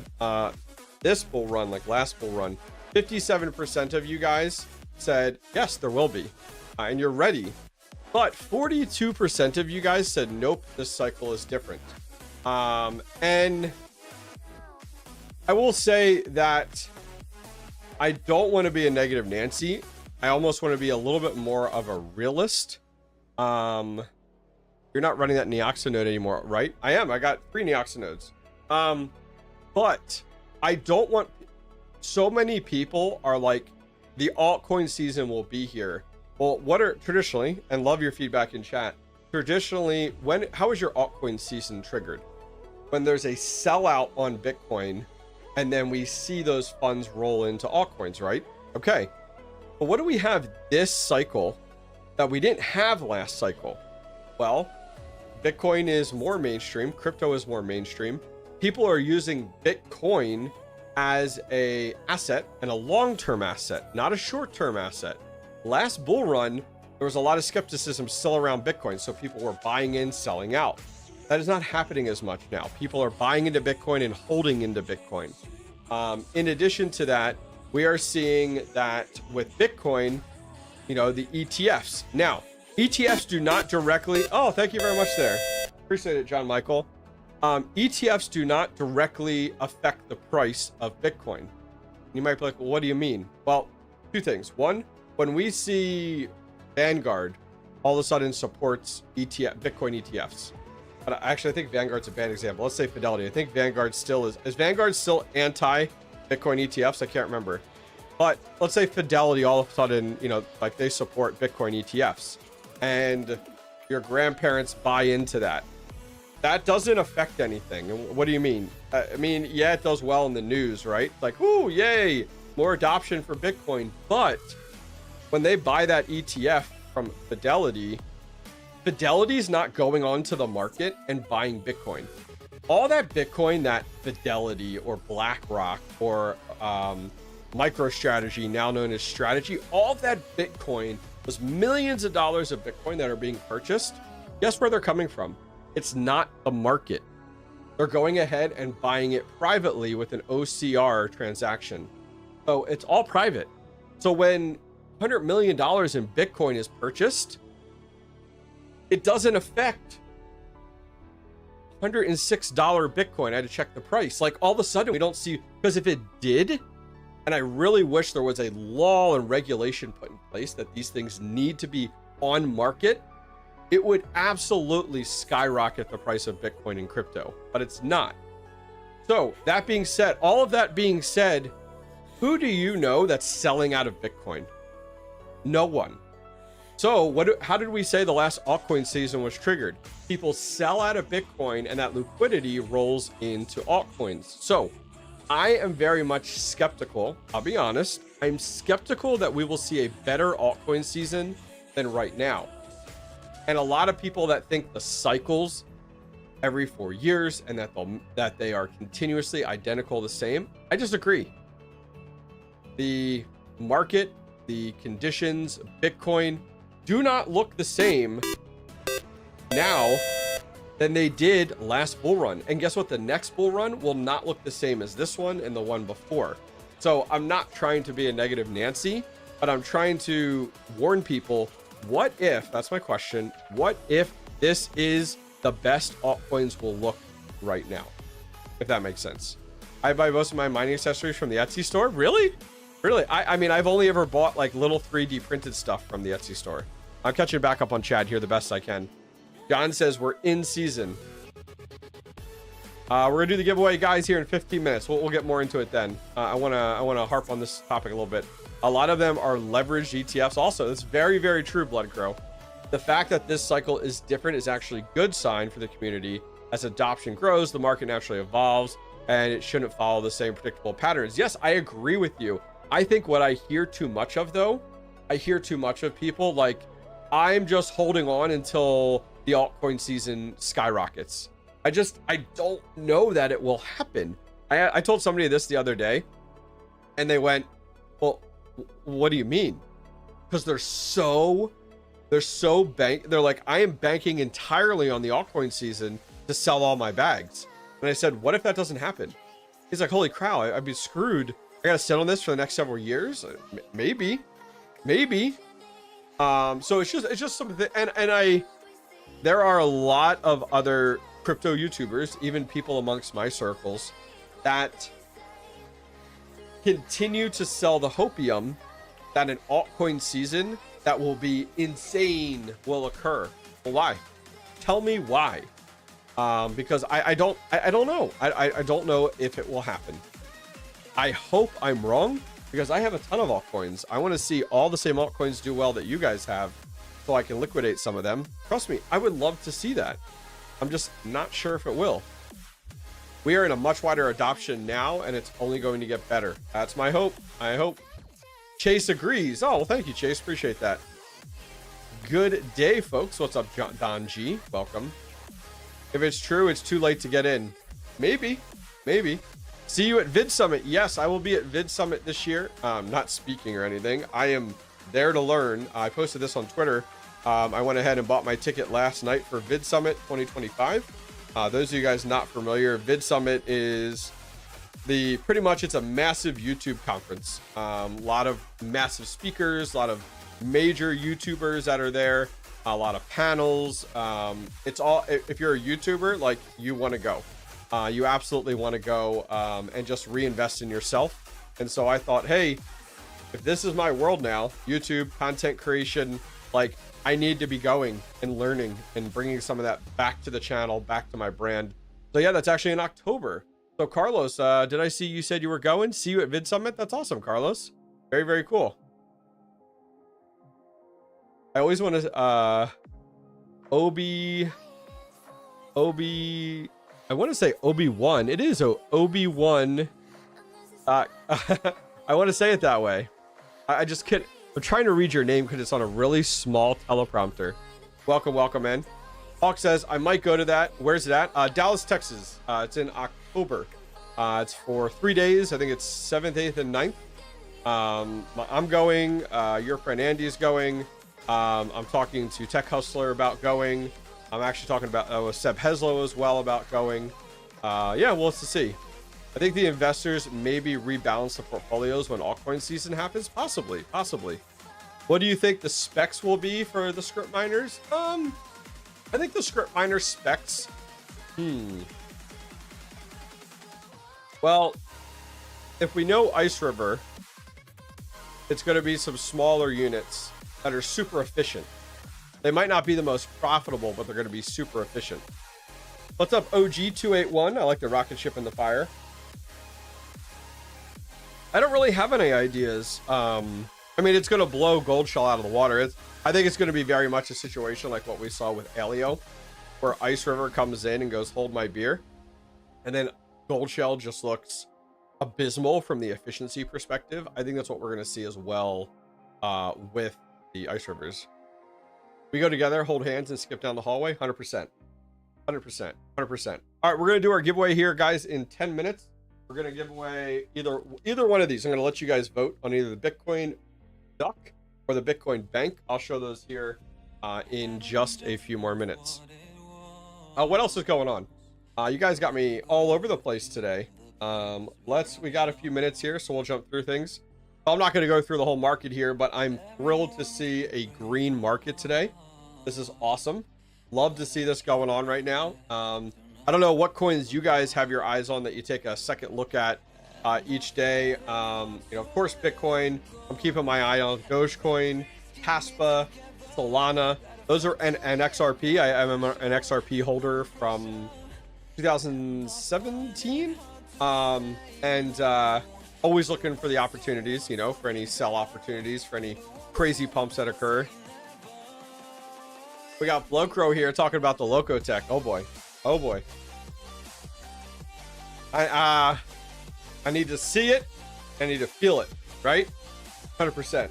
this bull run, like last bull run? 57% of you guys said, yes, there will be. And you're ready. But 42% of you guys said, nope, this cycle is different. And I will say that I don't want to be a negative Nancy. I almost want to be a little bit more of a realist. You're not running that Neoxa node anymore, right? I am. I got 3 Neoxa nodes. But I don't want... So many people are like, the altcoin season will be here. Well, what are traditionally, and love your feedback in chat, traditionally, how is your altcoin season triggered? When there's a sellout on Bitcoin, and then we see those funds roll into altcoins, right? Okay. But what do we have this cycle that we didn't have last cycle? Well, Bitcoin is more mainstream. Crypto is more mainstream. People are using Bitcoin as a asset and a long-term asset, not a short-term asset. Last bull run, there was a lot of skepticism still around Bitcoin. So people were buying in, selling out. That is not happening as much now. People are buying into Bitcoin and holding into Bitcoin. In addition to that, we are seeing that with Bitcoin, you know, the ETFs. Now, ETFs do not directly... Oh, thank you very much there. Appreciate it, John Michael. ETFs do not directly affect the price of Bitcoin. You might be like, well, what do you mean? Well, 2 things. One, when we see Vanguard all of a sudden supports Bitcoin ETFs. But actually, I think Vanguard's a bad example. Let's say Fidelity. I think Vanguard still is. Is Vanguard still anti-Bitcoin ETFs? I can't remember. But let's say Fidelity all of a sudden, you know, like they support Bitcoin ETFs. And your grandparents buy into that. That doesn't affect anything. What do you mean? I mean, yeah, it does well in the news, right? Like, ooh, yay, more adoption for Bitcoin. But when they buy that ETF from Fidelity, Fidelity's not going onto the market and buying Bitcoin. All that Bitcoin that Fidelity or BlackRock or MicroStrategy, now known as Strategy, all of that Bitcoin was millions of dollars of Bitcoin that are being purchased. Guess where they're coming from? It's not the market. They're going ahead and buying it privately with an OCR transaction. So it's all private. So when $100 million in Bitcoin is purchased, it doesn't affect $106 Bitcoin. I had to check the price. Like all of a sudden we don't see, because if it did, and I really wish there was a law and regulation put in place that these things need to be on market, it would absolutely skyrocket the price of Bitcoin and crypto, but it's not. So that being said, all of that being said, who do you know that's selling out of Bitcoin? No one. So how did we say the last altcoin season was triggered? People sell out of Bitcoin and that liquidity rolls into altcoins. So I am very much skeptical. I'll be honest. I'm skeptical that we will see a better altcoin season than right now. And a lot of people that think the cycles every 4 years and that they are continuously identical the same, I disagree. The market, the conditions, Bitcoin do not look the same now than they did last bull run. And guess what? The next bull run will not look the same as this one and the one before. So I'm not trying to be a negative Nancy, but I'm trying to warn people, what if, that's my question, what if this is the best altcoins will look right now? If that makes sense. I buy most of my mining accessories from the Etsy store. Really? Really? I mean, I've only ever bought like little 3D printed stuff from the Etsy store. I'm catching back up on Chad here the best I can. John says we're in season. We're gonna do the giveaway, guys, here in 15 minutes. We'll get more into it then. I wanna harp on this topic a little bit. A lot of them are leveraged ETFs. Also, that's very, very true, Blood Crow. The fact that this cycle is different is actually a good sign for the community. As adoption grows, the market naturally evolves, and it shouldn't follow the same predictable patterns. Yes, I agree with you. I think what I hear too much of, though, I hear too much of people like, I'm just holding on until the altcoin season skyrockets. I don't know that it will happen. I told somebody this the other day, and they went, well, what do you mean? Because they're like, I am banking entirely on the altcoin season to sell all my bags. And I said, what if that doesn't happen? He's like, holy cow, I'd be screwed. I gotta sit on this for the next several years. Maybe. So it's just something, and there are a lot of other crypto YouTubers, even people amongst my circles, that continue to sell the hopium that an altcoin season that will be insane will occur. Well, why? Tell me why. Because I don't know. I don't know if it will happen. I hope I'm wrong, because I have a ton of altcoins. I want to see all the same altcoins do well that you guys have, so I can liquidate some of them. Trust me, I would love to see that. I'm just not sure if it will. We are in a much wider adoption now, and it's only going to get better. That's my hope. I hope. Chase agrees. Oh, well, thank you, Chase. Appreciate that. Good day, folks. What's up, Don G? Welcome. If it's true, it's too late to get in. Maybe. See you at Vid Summit. Yes, I will be at Vid Summit this year. Not speaking or anything. I am there to learn. I posted this on Twitter. I went ahead and bought my ticket last night for Vid Summit 2025. Those of you guys not familiar, Vid Summit is pretty much it's a massive YouTube conference. A lot of massive speakers, a lot of major YouTubers that are there, a lot of panels. It's all, if you're a YouTuber, like, you want to go. You absolutely want to go and just reinvest in yourself. And so I thought, hey, if this is my world now, YouTube, content creation, like, I need to be going and learning and bringing some of that back to the channel, back to my brand. So yeah, that's actually in October. So Carlos, did I see you said you were going? See you at Vid Summit? That's awesome, Carlos. Very, very cool. I always want to, I want to say Obi-Wan. It is Obi-Wan. I want to say it that way. I just can't. I'm trying to read your name because it's on a really small teleprompter. Welcome, man. Hawk says, I might go to that. Where's it at? Dallas, Texas. It's in October. It's for 3 days. I think it's 7th, 8th, and 9th. I'm going. Your friend Andy is going. I'm talking to Tech Hustler about going. I'm actually talking about with Seb Heslow as well about going. Yeah, well, let's see. I think the investors maybe rebalance the portfolios when altcoin season happens. Possibly. What do you think the specs will be for the script miners? I think the script miner specs. Well, if we know Ice River, it's going to be some smaller units that are super efficient. They might not be the most profitable, but they're going to be super efficient. What's up, OG281? I like the rocket ship in the fire. I don't really have any ideas. I mean, it's going to blow Gold Shell out of the water. I think it's going to be very much a situation like what we saw with Alio, where Ice River comes in and goes, hold my beer. And then Gold Shell just looks abysmal from the efficiency perspective. I think that's what we're going to see as well with the ice rivers. We go together, hold hands, and skip down the hallway. 100%. 100%. 100%. All right, we're going to do our giveaway here, guys, in 10 minutes. We're going to give away either one of these. I'm going to let you guys vote on either the Bitcoin Duck or the Bitcoin Bank. I'll show those here in just a few more minutes. What else is going on? You guys got me all over the place today. We got a few minutes here, so we'll jump through things. I'm not going to go through the whole market here, but I'm thrilled to see a green market today. This is awesome. Love to see this going on right now. I don't know what coins you guys have your eyes on that you take a second look at each day. You know, of course, Bitcoin. I'm keeping my eye on Dogecoin, Caspa, Solana. Those are an XRP. I'm an XRP holder from 2017. Always looking for the opportunities, you know, for any sell opportunities, for any crazy pumps that occur. We got Blocro here talking about the Loco Tech. Oh boy. Oh boy. I need to see it. I need to feel it, right? 100%.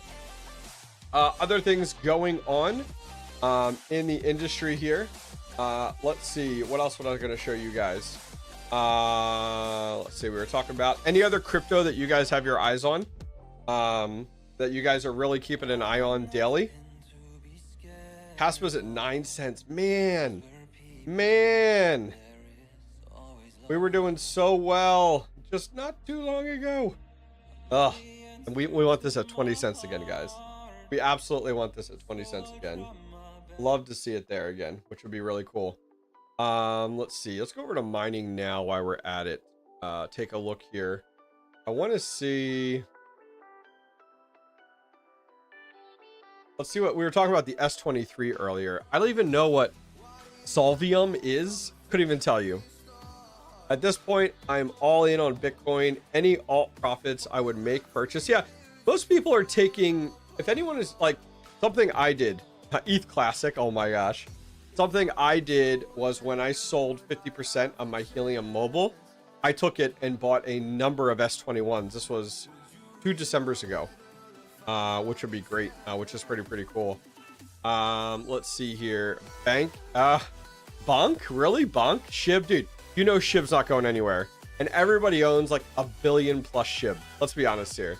Other things going on in the industry here. Let's see. What else was I going to show you guys? Let's see. We were talking about any other crypto that you guys have your eyes on, that you guys are really keeping an eye on daily. Caspa's at 9 cents. Man, we were doing so well just not too long ago. Ugh. And we want this at 20 cents again, guys. We absolutely want this at 20 cents again. Love to see it there again, which would be really cool. Let's see. Let's go over to mining now while we're at it. Take a look here. I want to see. Let's see what we were talking about, the S23 earlier. I don't even know what Solvium is. Couldn't even tell you. At this point, I'm all in on Bitcoin. Any alt profits I would make purchase. Yeah, most people are taking, if anyone is like, something I did, ETH Classic, oh my gosh. Something I did was when I sold 50% of my Helium Mobile, I took it and bought a number of S21s. This was 2 Decembers ago, which would be great, which is pretty cool. Let's see here. Bank, Bonk? Really? Bonk? Shib? Dude, you know Shib's not going anywhere. And everybody owns like a billion plus Shib. Let's be honest here.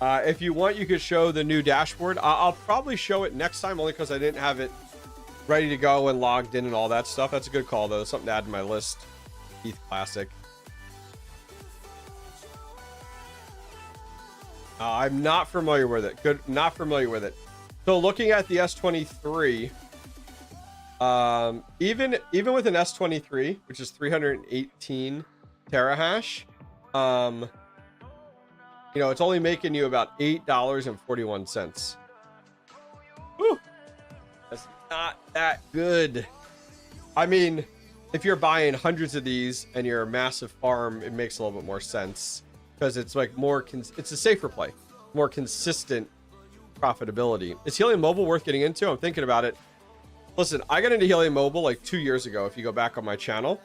If you want, you could show the new dashboard. I'll probably show it next time, only because I didn't have it ready to go and logged in and all that stuff. That's a good call, though. Something to add to my list. ETH Classic. I'm not familiar with it. Not familiar with it. So looking at the S23, even with an S23, which is 318 terahash, you know, it's only making you about $8.41. Whew. That's not that good. I mean, if you're buying hundreds of these and you're a massive farm, it makes a little bit more sense because it's like more, it's a safer play, more consistent profitability. Is Helium Mobile worth getting into? I'm thinking about it. Listen, I got into Helium Mobile like 2 years ago, if you go back on my channel.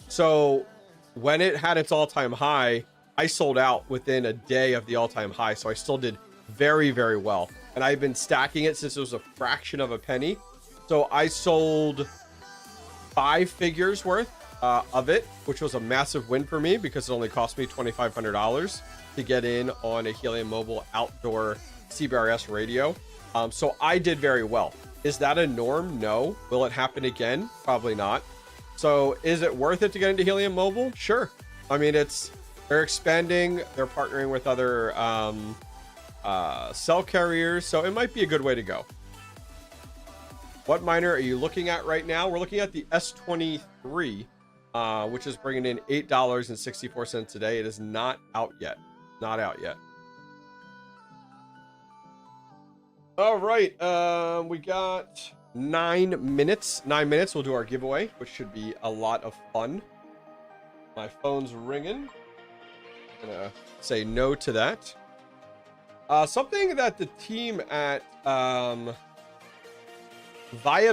So when it had its all-time high, I sold out within a day of the all-time high. So I still did very well. And I've been stacking it since it was a fraction of a penny. So I sold 5 figures worth of it, which was a massive win for me because it only cost me $2,500 to get in on a Helium Mobile outdoor CBRS radio. So I did very well. Is that a norm? No. Will it happen again? Probably not. So is it worth it to get into Helium Mobile? Sure. I mean, they're expanding. They're partnering with other cell carriers. So it might be a good way to go. What miner are you looking at right now? We're looking at the S23, which is bringing in $8.64 a day. It is not out yet. Not out yet. All right. We got 9 minutes. 9 minutes. We'll do our giveaway, which should be a lot of fun. My phone's ringing. I'm gonna say no to that. Something that the team at Via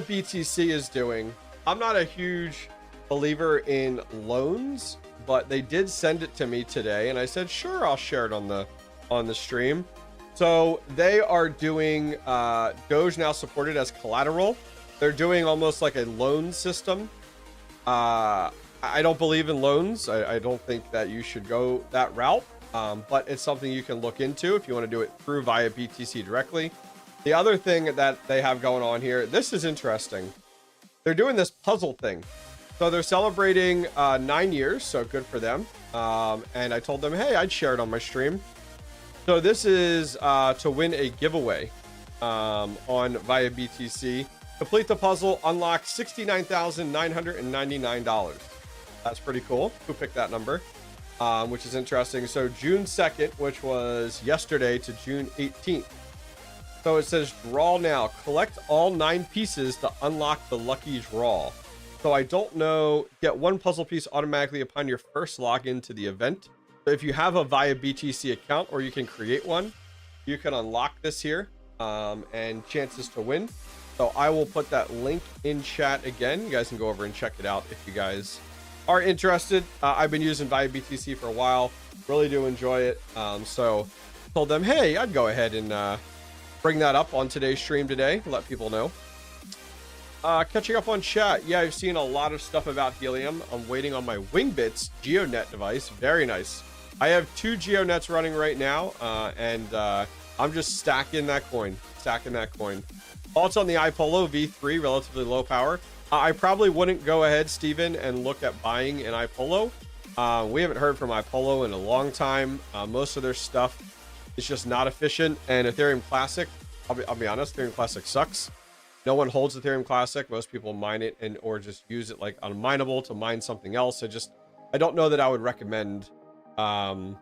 BTC is doing. I'm not a huge believer in loans, but they did send it to me today, and I said, sure, I'll share it on the stream. So they are doing Doge now supported as collateral. They're doing almost like a loan system. I don't believe in loans. I don't think that you should go that route, but it's something you can look into if you want to do it through via BTC directly. The other thing that they have going on here, this is interesting. They're doing this puzzle thing. So they're celebrating 9 years, so good for them. And I told them, hey, I'd share it on my stream. So this is to win a giveaway on via BTC. Complete the puzzle, unlock $69,999. That's pretty cool. Who picked that number? Which is interesting. So June 2nd, which was yesterday, to June 18th. So it says draw now. Collect all 9 pieces to unlock the lucky draw. So I don't know. Get 1 puzzle piece automatically upon your first login to the event. So if you have a via BTC account, or you can create one, you can unlock this here and chances to win. So I will put that link in chat again. You guys can go over and check it out if you guys are interested. I've been using via BTC for a while. Really do enjoy it. So told them, hey, I'd go ahead and bring that up on today's stream today. Let people know. Catching up on chat. Yeah, I've seen a lot of stuff about Helium. I'm waiting on my Wingbits GeoNet device. Very nice. I have 2 GeoNets running right now, and I'm just stacking that coin. Thoughts on the iPolo V3, relatively low power. I probably wouldn't go ahead, Steven, and look at buying an iPolo. We haven't heard from iPolo in a long time. Most of their stuff is just not efficient. And Ethereum Classic, I'll be honest, Ethereum Classic sucks. No one holds Ethereum Classic. Most people mine it or just use it like unmineable to mine something else. I don't know that I would recommend iPolos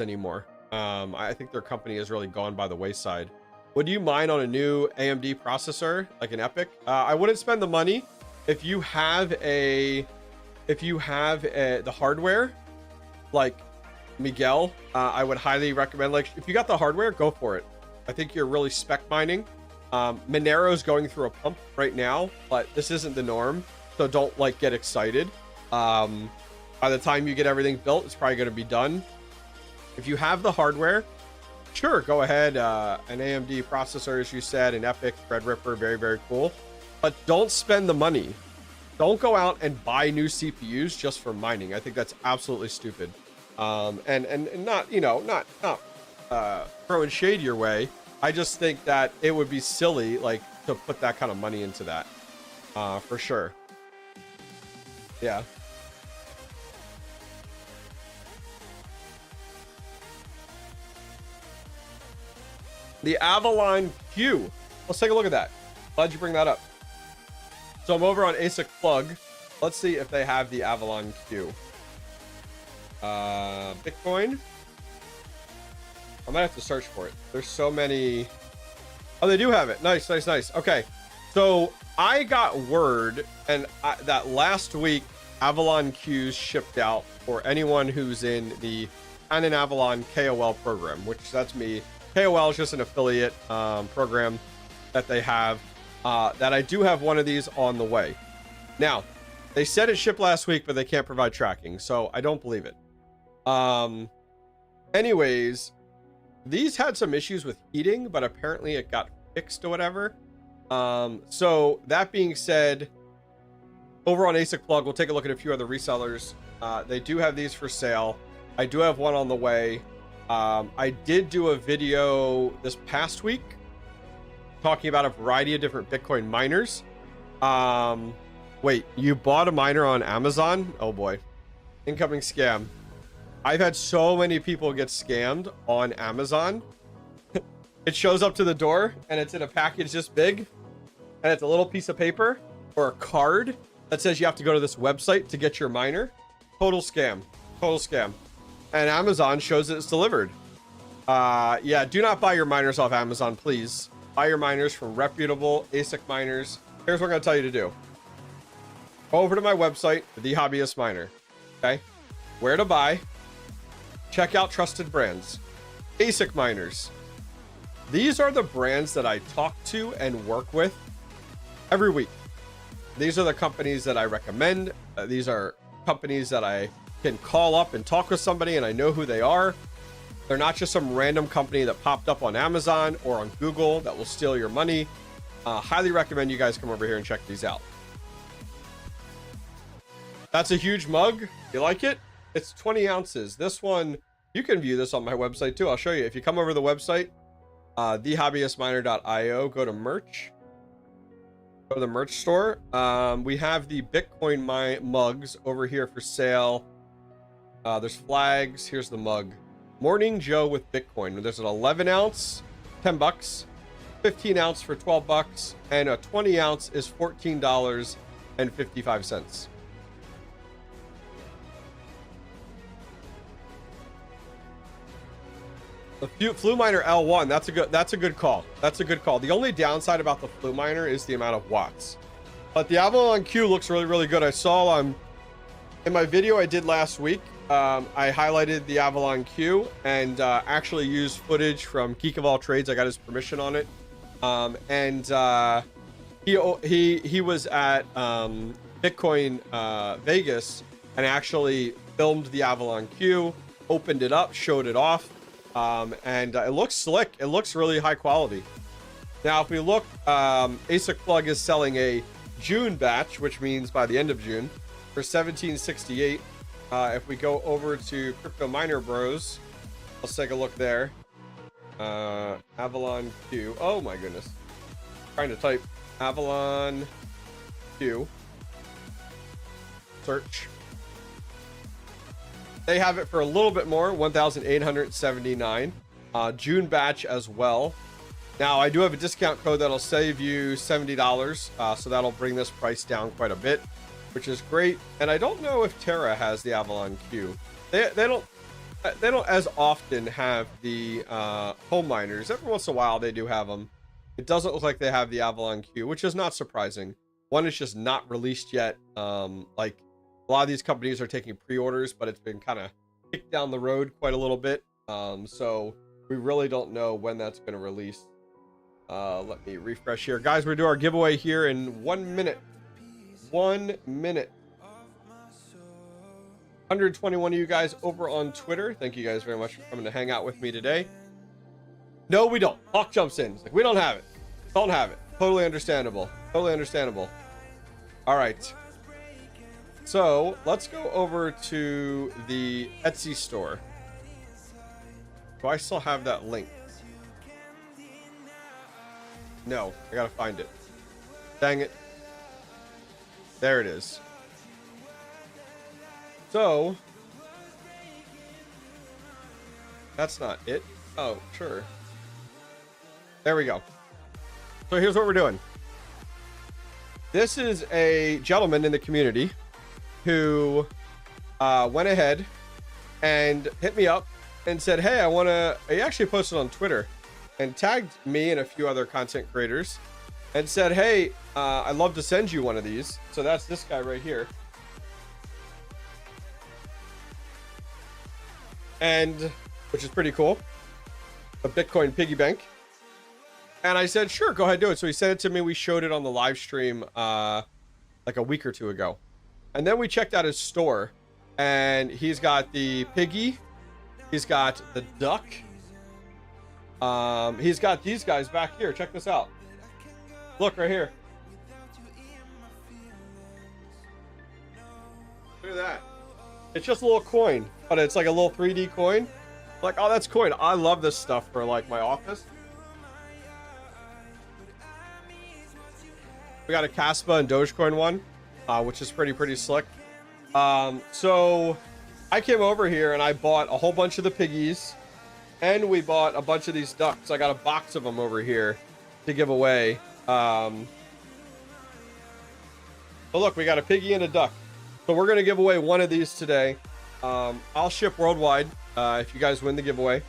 anymore. I think their company has really gone by the wayside. Would you mine on a new AMD processor like an EPIC? I wouldn't spend the money. If you have the hardware, like Miguel, I would highly recommend, like, if you got the hardware, go for it. I think you're really spec mining. Monero's going through a pump right now, but this isn't the norm, so don't like get excited. By the time you get everything built, it's probably going to be done. If you have the hardware, sure, go ahead. An AMD processor, as you said, an EPIC, Threadripper, very, very cool. But don't spend the money. Don't go out and buy new CPUs just for mining. I think that's absolutely stupid. And not, you know, not throwing shade your way. I just think that it would be silly, like, to put that kind of money into that, for sure. Yeah. The Avalon Q. Let's take a look at that. Glad you bring that up. So I'm over on ASIC Plug. Let's see if they have the Avalon Q. Bitcoin. I might have to search for it. There's so many. Oh, they do have it. Nice, nice, nice. Okay. So I got word that last week Avalon Qs shipped out for anyone who's in the Canon Avalon KOL program, which that's me. KOL is just an affiliate program that they have. That I do have one of these on the way. Now, they said it shipped last week, but they can't provide tracking, so I don't believe it. Anyways, these had some issues with heating, but apparently it got fixed or whatever. So that being said, over on ASIC Plug, we'll take a look at a few other resellers. They do have these for sale. I do have one on the way. I did do a video this past week talking about a variety of different Bitcoin miners. Wait, you bought a miner on Amazon? Oh boy. Incoming scam. I've had so many people get scammed on Amazon. It shows up to the door and it's in a package this big, and it's a little piece of paper or a card that says you have to go to this website to get your miner. Total scam. Total scam. And Amazon shows that it's delivered. Yeah, do not buy your miners off Amazon, please. Buy your miners from reputable ASIC miners. Here's what I'm going to tell you to do. Go over to my website, The Hobbyist Miner. Okay? Where to buy. Check out trusted brands. ASIC miners. These are the brands that I talk to and work with every week. These are the companies that I recommend. These are companies that I can call up and talk with somebody and I know who they are. They're not just some random company that popped up on Amazon or on Google that will steal your money. Highly recommend you guys come over here and check these out. That's a huge mug. You like it? It's 20 ounces. This one, you can view this on my website too. I'll show you. If you come over to the website, thehobbyistminer.io, go to merch. Go to the merch store. We have the Bitcoin mugs over here for sale. There's flags. Here's the mug. Morning Joe with Bitcoin. There's an 11 ounce, 10 bucks, 15 ounce for 12 bucks, and a 20 ounce is $14.55. The Flu Miner L1, that's a good call. That's a good call. The only downside about the Flu Miner is the amount of watts. But the Avalon Q looks really, really good. I saw in my video I did last week, I highlighted the Avalon Q and actually used footage from Geek of All Trades. I got his permission on it. He was at Bitcoin Vegas and actually filmed the Avalon Q, opened it up, showed it off. It looks slick. It looks really high quality. Now, if we look, ASIC Plug is selling a June batch, which means by the end of June, for $17.68. If we go over to Crypto Miner Bros, let's take a look there. Avalon Q. Oh my goodness. Trying to type Avalon Q. Search. They have it for a little bit more, $1,879. June batch as well. Now, I do have a discount code that'll save you $70, so that'll bring this price down quite a bit, which is great. And I don't know if Terra has the Avalon Q. They don't as often have the home miners. Every once in a while, they do have them. It doesn't look like they have the Avalon Q, which is not surprising. One is just not released yet. Like a lot of these companies are taking pre-orders, but it's been kind of kicked down the road quite a little bit. So we really don't know when that's going to release. Let me refresh here. Guys, we're going to do our giveaway here in 1 minute. 1 minute. 121 of you guys over on Twitter. Thank you guys very much for coming to hang out with me today. No, we don't. Hawk jumps in. It's like, we don't have it. Don't have it. Totally understandable. Totally understandable. All right. So let's go over to the Etsy store. Do I still have that link? No, I gotta find it. Dang it. There it is. So that's not it. Oh, sure. There we go. So here's what we're doing. This is a gentleman in the community who went ahead and hit me up and said, hey, I want to, he actually posted on Twitter and tagged me and a few other content creators and said, hey, I'd love to send you one of these. So that's this guy right here. And which is pretty cool. A Bitcoin piggy bank. And I said, sure, go ahead, do it. So he sent it to me. We showed it on the live stream like a week or two ago. And then we checked out his store, and he's got the piggy, he's got the duck, he's got these guys back here. Check this out. Look right here. Look at that. It's just a little coin, but it's like a little 3D coin. Like, oh, that's coin. I love this stuff for like my office. We got a Caspa and Dogecoin one. Which is pretty slick. So I came over here and I bought a whole bunch of the piggies, and we bought a bunch of these ducks. I got a box of them over here to give away. But look, we got a piggy and a duck. So we're going to give away one of these today. I'll ship worldwide if you guys win the giveaway.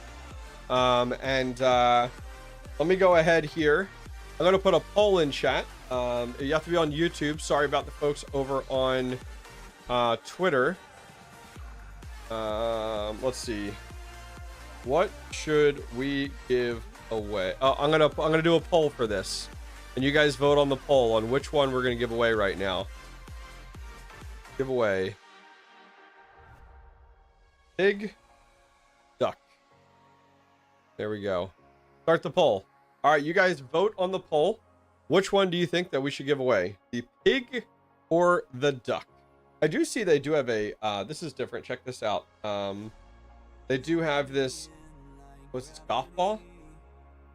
Let me go ahead here. I'm going to put a poll in chat. You have to be on YouTube. Sorry about the folks over on Twitter. Let's see. What should we give away? I'm gonna do a poll for this, and you guys vote on the poll on which one we're gonna give away right now. Giveaway. Pig, duck. There we go. Start the poll. All right, you guys vote on the poll. Which one do you think that we should give away? The pig or the duck? I do see they do have a, this is different. Check this out. They do have this, what's this, golf ball?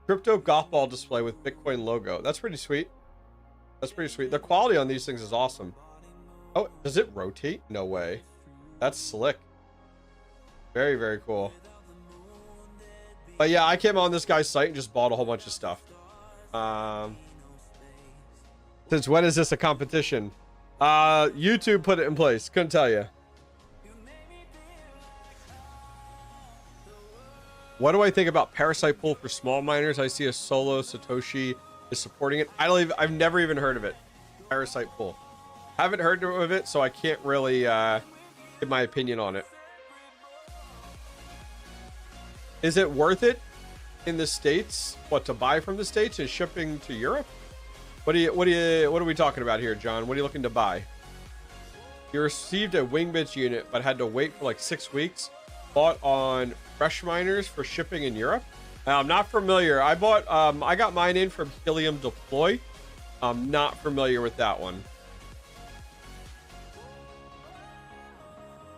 Crypto golf ball display with Bitcoin logo. That's pretty sweet. That's pretty sweet. The quality on these things is awesome. Oh, does it rotate? No way. That's slick. Very, very cool. But yeah, I came on this guy's site and just bought a whole bunch of stuff. Since when is this a competition? YouTube put it in place. Couldn't tell you. What do I think about Parasite Pool for small miners? I see a solo Satoshi is supporting it. I've never even heard of it. Parasite Pool. Haven't heard of it, so I can't really give my opinion on it. Is it worth it in the States? What, to buy from the States and shipping to Europe? What are we talking about here, John? What are you looking to buy? You received a Wingbits unit, but had to wait for like 6 weeks. Bought on Fresh Miners for shipping in Europe. I'm not familiar. I got mine in from Helium Deploy. I'm not familiar with that one.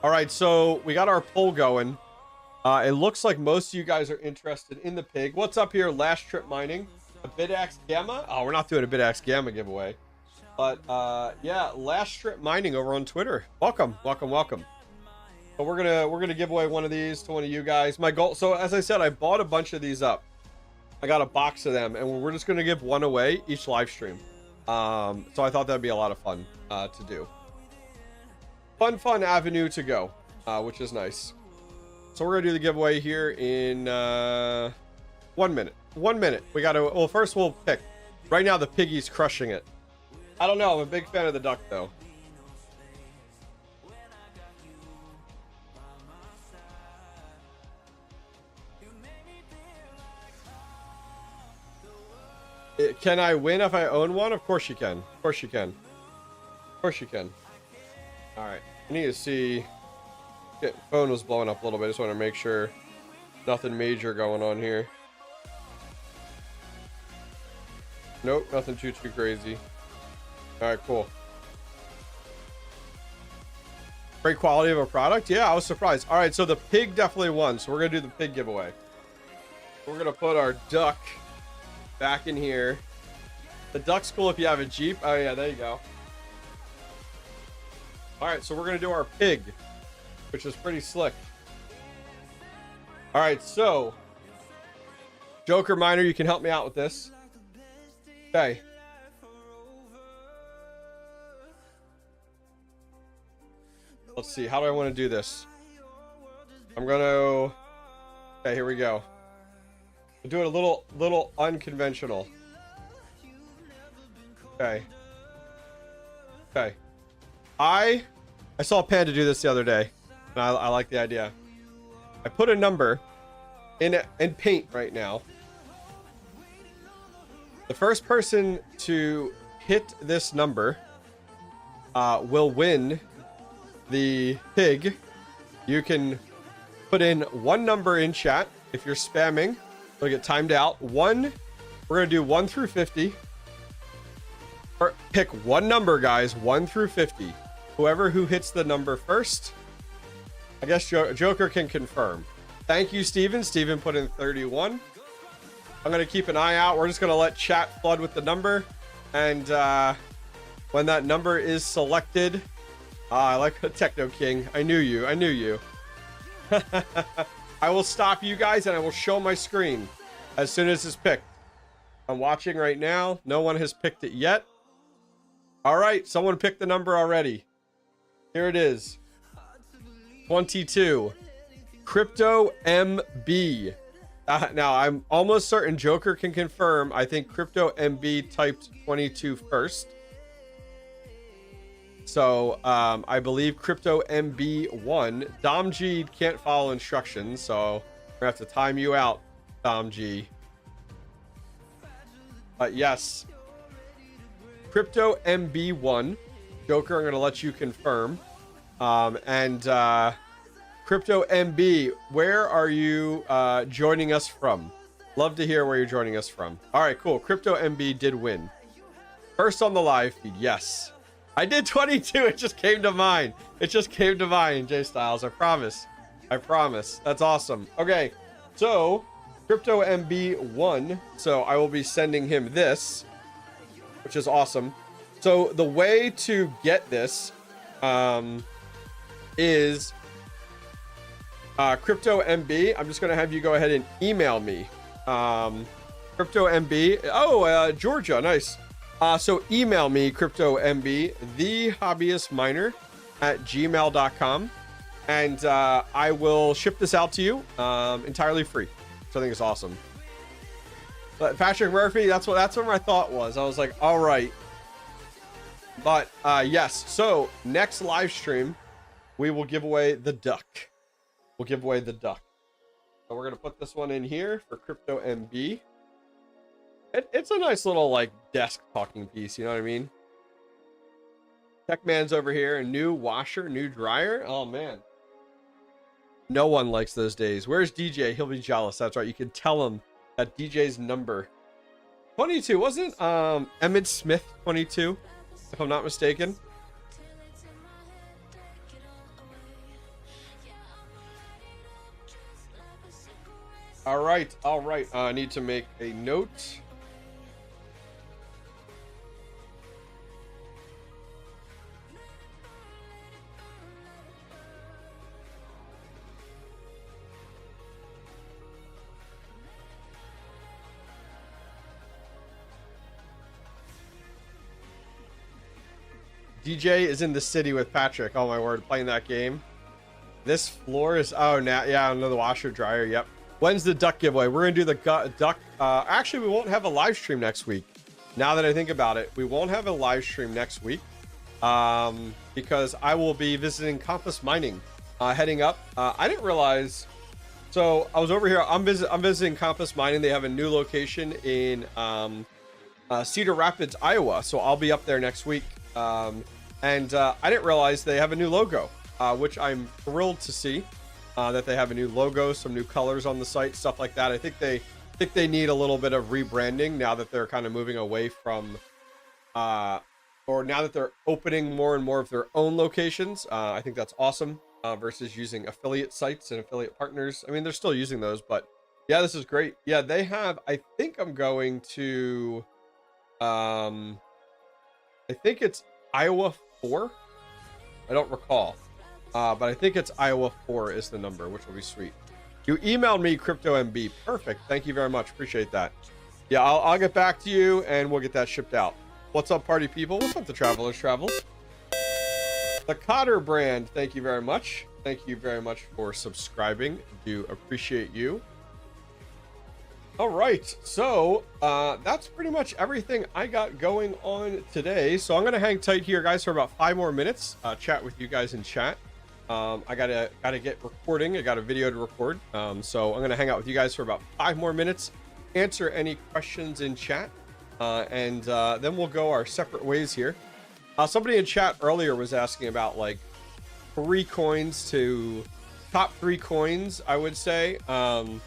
All right, so we got our poll going. It looks like most of you guys are interested in the pig. What's up here? Last Trip Mining. A Bidax Gamma? Oh, we're not doing a Bidax Gamma giveaway. But yeah, Last Trip Mining over on Twitter. Welcome, welcome, welcome. So we're gonna give away one of these to one of you guys. My goal, so as I said, I bought a bunch of these up. I got a box of them, and we're just gonna give one away each live stream. So I thought that'd be a lot of fun to do. Fun avenue to go, which is nice. So we're gonna do the giveaway here in 1 minute. 1 minute. We gotta, well, first we'll pick. Right now the piggy's crushing it. I don't know, I'm a big fan of the duck though. Can I win if I own one? Of course you can. Of course you can. Of course you can. All right. I need to see. Phone was blowing up a little bit. I just want to make sure nothing major going on here. Nope, nothing too crazy. All right, cool. Great quality of a product. Yeah, I was surprised. All right, so the pig definitely won. So we're gonna do the pig giveaway. We're gonna put our duck back in here. The duck's cool if you have a Jeep. Oh yeah, there you go. All right, so we're gonna do our pig, which is pretty slick. All right, so Joker Miner, you can help me out with this. Okay. Let's see, how do I want to do this? I'm gonna, okay, here we go. We'll do it a little unconventional. Okay. Okay. I saw Panda do this the other day, and I like the idea. I put a number in paint right now. The first person to hit this number will win the pig. You can put in one number in chat. If you're spamming, it'll get timed out. We're gonna do 1 through 50. Or pick one number, guys, 1 through 50. Whoever who hits the number first, I guess Joker can confirm. Thank you, Steven. Steven put in 31. I'm gonna keep an eye out. We're just gonna let chat flood with the number, and when that number is selected, I like the Techno King. I knew you. I knew you. I will stop you guys and I will show my screen as soon as it's picked. I'm watching right now. No one has picked it yet. All right, someone picked the number already. Here it is. 22. Crypto MB. Now, I'm almost certain Joker can confirm. I think Crypto MB typed 22 first. So, I believe Crypto MB won. Dom G can't follow instructions, so we're gonna have to time you out, Dom G. Yes. Crypto MB won. Joker, I'm gonna let you confirm. Crypto MB, where are you joining us from? Love to hear where you're joining us from. All right, cool. Crypto MB did win. First on the live feed, yes. I did 22. It just came to mind. It just came to mind, Jay Styles. I promise. I promise. That's awesome. Okay, so Crypto MB won. So I will be sending him this, which is awesome. So the way to get this is Crypto MB. I'm just going to have you go ahead and email me. Crypto MB. Oh, Georgia. Nice. So email me, Crypto MB, the hobbyist miner @gmail.com. And I will ship this out to you entirely free. So I think it's awesome. But Patrick Murphy, that's what my thought was. I was like, all right. But yes, so next live stream, we will give away the duck. We'll give away the duck. So we're gonna put this one in here for Crypto MB. It's a nice little like desk talking piece, you know what I mean? Techman's over here, a new washer, new dryer. Oh man. No one likes those days. Where's DJ? He'll be jealous. That's right. You can tell him that DJ's number. 22, wasn't Emmett Smith 22, if I'm not mistaken? All right. I need to make a note. DJ is in the city with Patrick. Oh my word, playing that game. This floor is, oh, now, yeah, another washer dryer. Yep. When's the duck giveaway? We're gonna do the duck. Actually, we won't have a live stream next week. Now that I think about it, we won't have a live stream next week because I will be visiting Compass Mining, heading up. I didn't realize. So I was over here. I'm visiting Compass Mining. They have a new location in Cedar Rapids, Iowa. So I'll be up there next week. And I didn't realize they have a new logo, which I'm thrilled to see. That they have a new logo, some new colors on the site, stuff like that. I think they need a little bit of rebranding now that they're kind of moving away from, or now that they're opening more and more of their own locations. I think that's awesome versus using affiliate sites and affiliate partners. I mean, they're still using those, but yeah, this is great. Yeah, they have. I think I'm going to. I think it's Iowa 4. I don't recall. But I think it's Iowa 4 is the number, which will be sweet. You emailed me, Crypto MB. Perfect. Thank you very much. Appreciate that. Yeah, I'll get back to you and we'll get that shipped out. What's up, party people? What's up, the Travelers Travel? The Cotter brand. Thank you very much. Thank you very much for subscribing. Do appreciate you. All right, so that's pretty much everything I got going on today. So I'm gonna hang tight here, guys, for about 5 more minutes. Chat with you guys in chat. I gotta get recording. I got a video to record. So I'm gonna hang out with you guys for about 5 more minutes, answer any questions in chat, and then we'll go our separate ways here. Somebody in chat earlier was asking about like 3 coins to top 3 coins. I would say I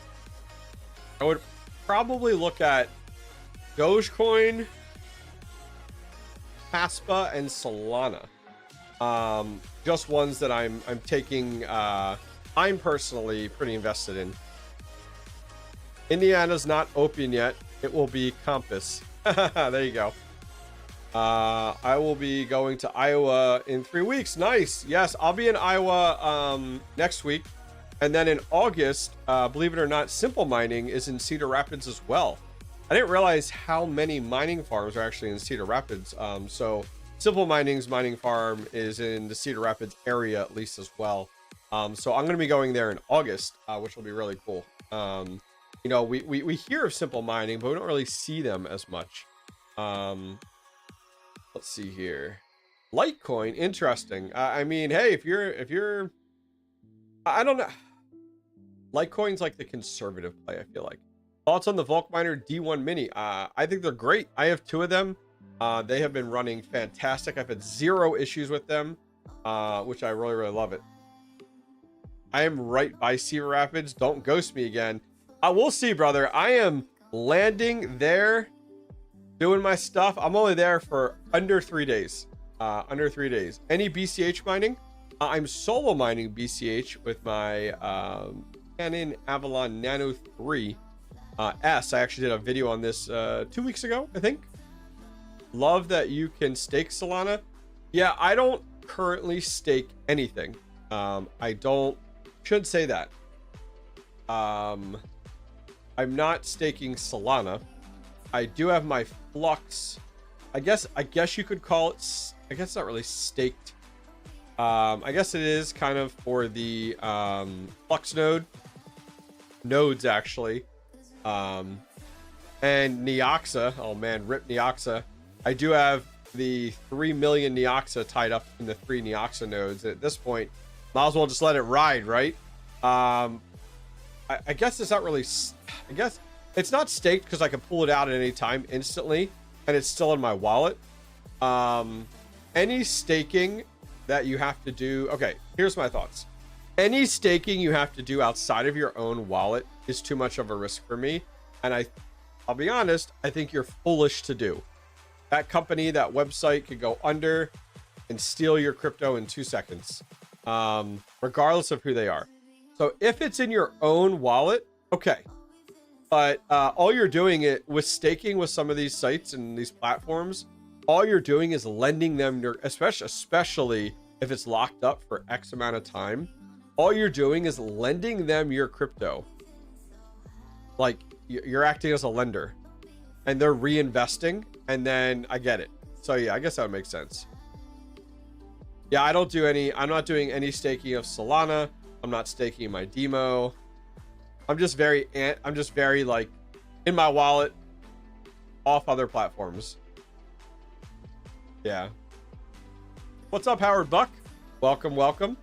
would probably look at Dogecoin, Caspa, and Solana. Just ones that I'm taking. I'm personally pretty invested in. Indiana's not open yet. It will be Compass. There you go. I will be going to Iowa in 3 weeks. Nice. Yes, I'll be in Iowa next week. And then in August, believe it or not, Simple Mining is in Cedar Rapids as well. I didn't realize how many mining farms are actually in Cedar Rapids. So Simple Mining's mining farm is in the Cedar Rapids area at least as well. So I'm going to be going there in August, which will be really cool. You know, we hear of Simple Mining, but we don't really see them as much. Let's see here. Litecoin, interesting. I mean, hey, if you're, I don't know. Litecoin's like the conservative play, I feel like. Thoughts on the Volk Miner D1 Mini? I think they're great. I have 2 of them. They have been running fantastic. I've had 0 issues with them, which I really, really love it. I am right by Cedar Rapids. Don't ghost me again. We'll see, brother. I am landing there, doing my stuff. I'm only there for under 3 days. Under 3 days. Any BCH mining? I'm solo mining BCH with my Canon Avalon Nano 3 S. I actually did a video on this 2 weeks ago, I think. Love that you can stake Solana. Yeah, I don't currently stake anything. Should say that. I'm not staking Solana. I do have my Flux. I guess you could call it, I guess it's not really staked. I guess it is kind of for the Flux nodes actually. And Neoxa, oh man, rip Neoxa. I do have the 3 million Neoxa tied up in the 3 Neoxa nodes. At this point, might as well just let it ride, right? I guess it's not really, I guess it's not staked because I can pull it out at any time instantly and it's still in my wallet. Any staking that you have to do, okay, here's my thoughts. Any staking you have to do outside of your own wallet is too much of a risk for me. And I'll be honest, I think you're foolish to do. That company, that website could go under and steal your crypto in 2 seconds, regardless of who they are. So if it's in your own wallet, okay. But all you're doing it with staking with some of these sites and these platforms, all you're doing is lending them your, especially if it's locked up for X amount of time, all you're doing is lending them your crypto. Like you're acting as a lender and they're reinvesting, and then I get it. So yeah, I guess that would make sense. Yeah, I'm not doing any staking of Solana. I'm not staking my demo. I'm just very like in my wallet, off other platforms. Yeah. What's up, Howard Buck? Welcome.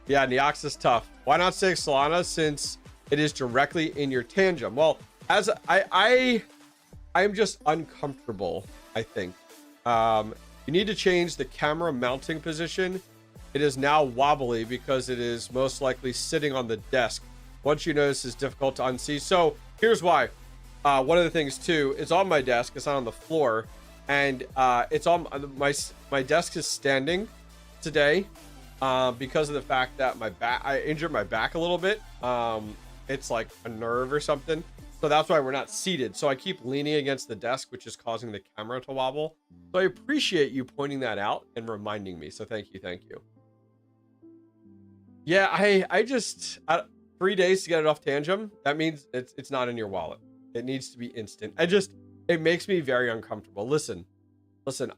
Yeah, Neoxa's tough. Why not stake Solana since it is directly in your tangent? Well, as I'm just uncomfortable, I think. You need to change the camera mounting position. It is now wobbly because it is most likely sitting on the desk. Once you notice, it's difficult to unsee. So here's why. One of the things too, it's on my desk. It's not on the floor, and it's on my desk is standing today because of the fact that I injured my back a little bit. It's like a nerve or something. So that's why we're not seated. So I keep leaning against the desk, which is causing the camera to wobble. So I appreciate you pointing that out and reminding me. So thank you. Yeah, I just 3 days to get it off Tangent. That means it's not in your wallet. It needs to be instant. It makes me very uncomfortable. Listen,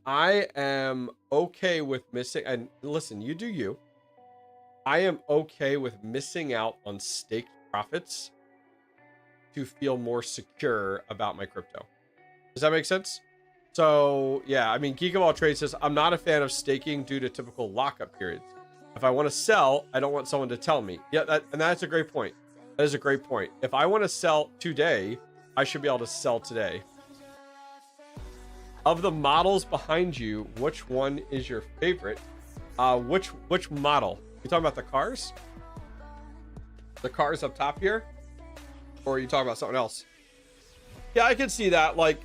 I am okay with missing, and listen, you do you. I am okay with missing out on staked profits to feel more secure about my crypto. Does that make sense? So yeah, I mean, Geek of All Trades says, I'm not a fan of staking due to typical lockup periods. If I want to sell, I don't want someone to tell me. Yeah, that's a great point. That is a great point. If I want to sell today, I should be able to sell today. Of the models behind you, which one is your favorite? Which model? You talking about the cars? The cars up top here? Or are you talking about something else? Yeah, I can see that. Like,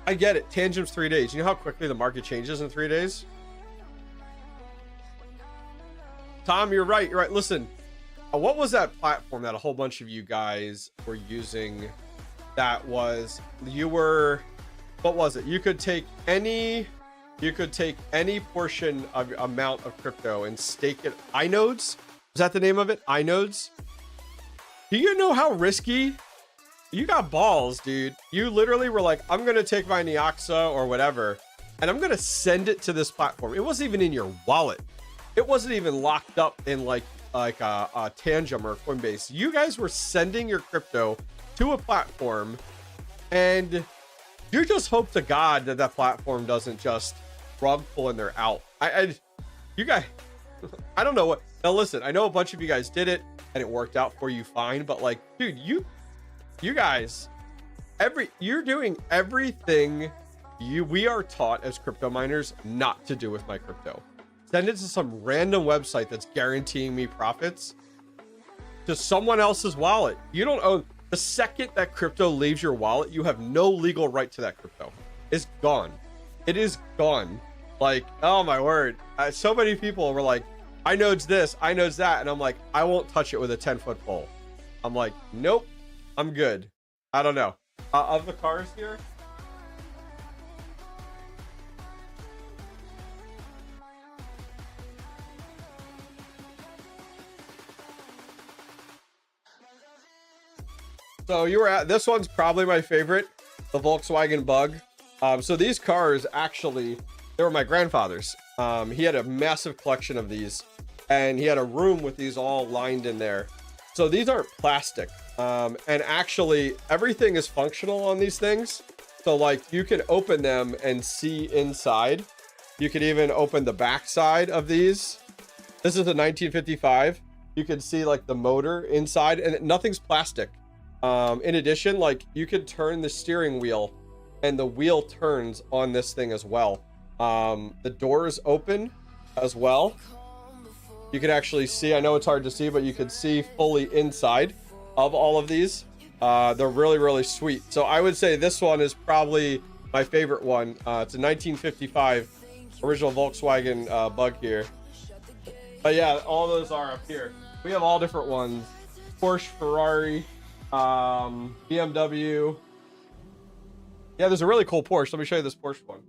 I get it. Tangent's 3 days. You know how quickly the market changes in 3 days? Tom, you're right. Listen, what was that platform that a whole bunch of you guys were using? What was it? You could take any portion of amount of crypto and stake it. iNodes? Is that the name of it? iNodes? Do you know how risky? You got balls, dude. You literally were like, I'm going to take my Neoxa or whatever, and I'm going to send it to this platform. It wasn't even in your wallet. It wasn't even locked up in like a Tangent or Coinbase. You guys were sending your crypto to a platform, and you just hope to God that that platform doesn't just rug pull and they're out. You guys, I don't know what. Now listen, I know a bunch of you guys did it and it worked out for you fine, but like, dude, you guys, you're doing everything we are taught as crypto miners not to do with my crypto. send it to some random website that's guaranteeing me profits to someone else's wallet. You don't own. The second that crypto leaves your wallet, you have no legal right to that crypto. It's gone. It is gone. Like, oh my word. So many people were like, I knows this, I knows that. And I'm like, I won't touch it with a 10-foot pole. I'm like, nope, I'm good. I don't know. Of the cars here, so you were at, this one's probably my favorite, the Volkswagen Bug. So these cars actually, they were my grandfather's. He had a massive collection of these, and he had a room with these all lined in there. So these aren't plastic. And actually everything is functional on these things. So like you can open them and see inside. You can even open the back side of these. This is a 1955. You can see like the motor inside, and nothing's plastic. In addition, like you could turn the steering wheel and the wheel turns on this thing as well. The doors open as well. You can actually see, I know it's hard to see, but you can see fully inside of all of these. They're really, really sweet. So I would say this one is probably my favorite one. It's a 1955 original Volkswagen Bug here. But yeah, all those are up here. We have all different ones. Porsche, Ferrari, BMW. Yeah, there's a really cool Porsche. Let me show you this Porsche one.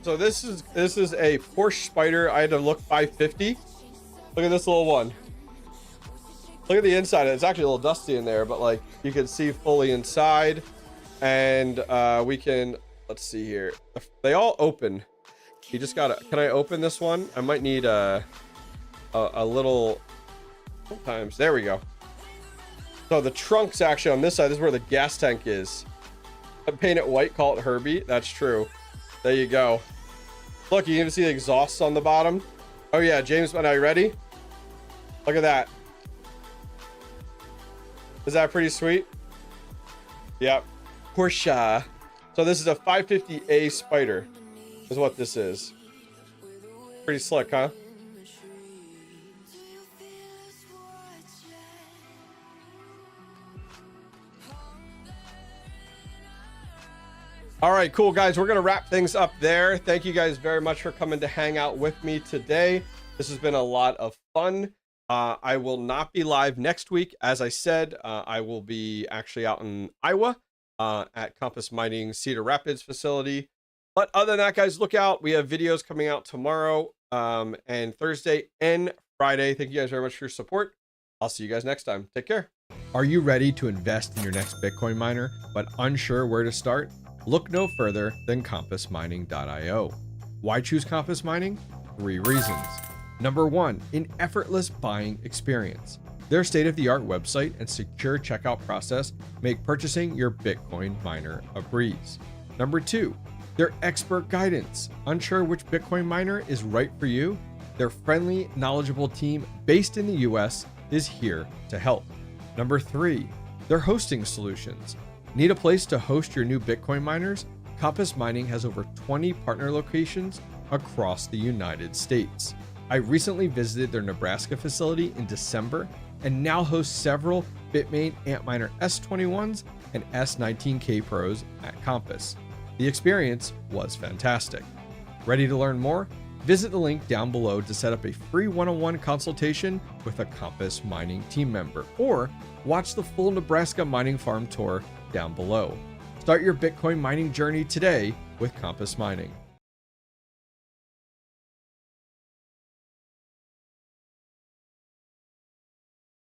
So this is a Porsche Spider. I had to look 550. Look at this little one. Look at the inside. It's actually a little dusty in there, but like you can see fully inside. And we can, let's see here. They all open. You just gotta, can I open this one? I might need a little, sometimes, there we go. So the trunk's actually on this side. This is where the gas tank is. I paint it white, call it Herbie. That's true. There you go. Look, you can even see the exhausts on the bottom. Oh yeah, James, are you ready? Look at that. Is that pretty sweet? Yep. Porsche. So this is a 550A Spider, is what this is. Pretty slick, huh? All right, cool guys. We're going to wrap things up there. Thank you guys very much for coming to hang out with me today. This has been a lot of fun. I will not be live next week. As I said, I will be actually out in Iowa at Compass Mining Cedar Rapids facility. But other than that, guys, look out. We have videos coming out tomorrow and Thursday and Friday. Thank you guys very much for your support. I'll see you guys next time. Take care. Are you ready to invest in your next Bitcoin miner, but unsure where to start? Look no further than compassmining.io. Why choose Compass Mining? 3 reasons. Number 1, an effortless buying experience. Their state-of-the-art website and secure checkout process make purchasing your Bitcoin miner a breeze. Number 2, their expert guidance. Unsure which Bitcoin miner is right for you? Their friendly, knowledgeable team based in the US is here to help. Number 3, their hosting solutions. Need a place to host your new Bitcoin miners? Compass Mining has over 20 partner locations across the United States. I recently visited their Nebraska facility in December and now host several Bitmain Antminer S21s and S19K Pros at Compass. The experience was fantastic. Ready to learn more? Visit the link down below to set up a free one-on-one consultation with a Compass Mining team member, or watch the full Nebraska mining farm tour down below. Start your Bitcoin mining journey today with Compass Mining.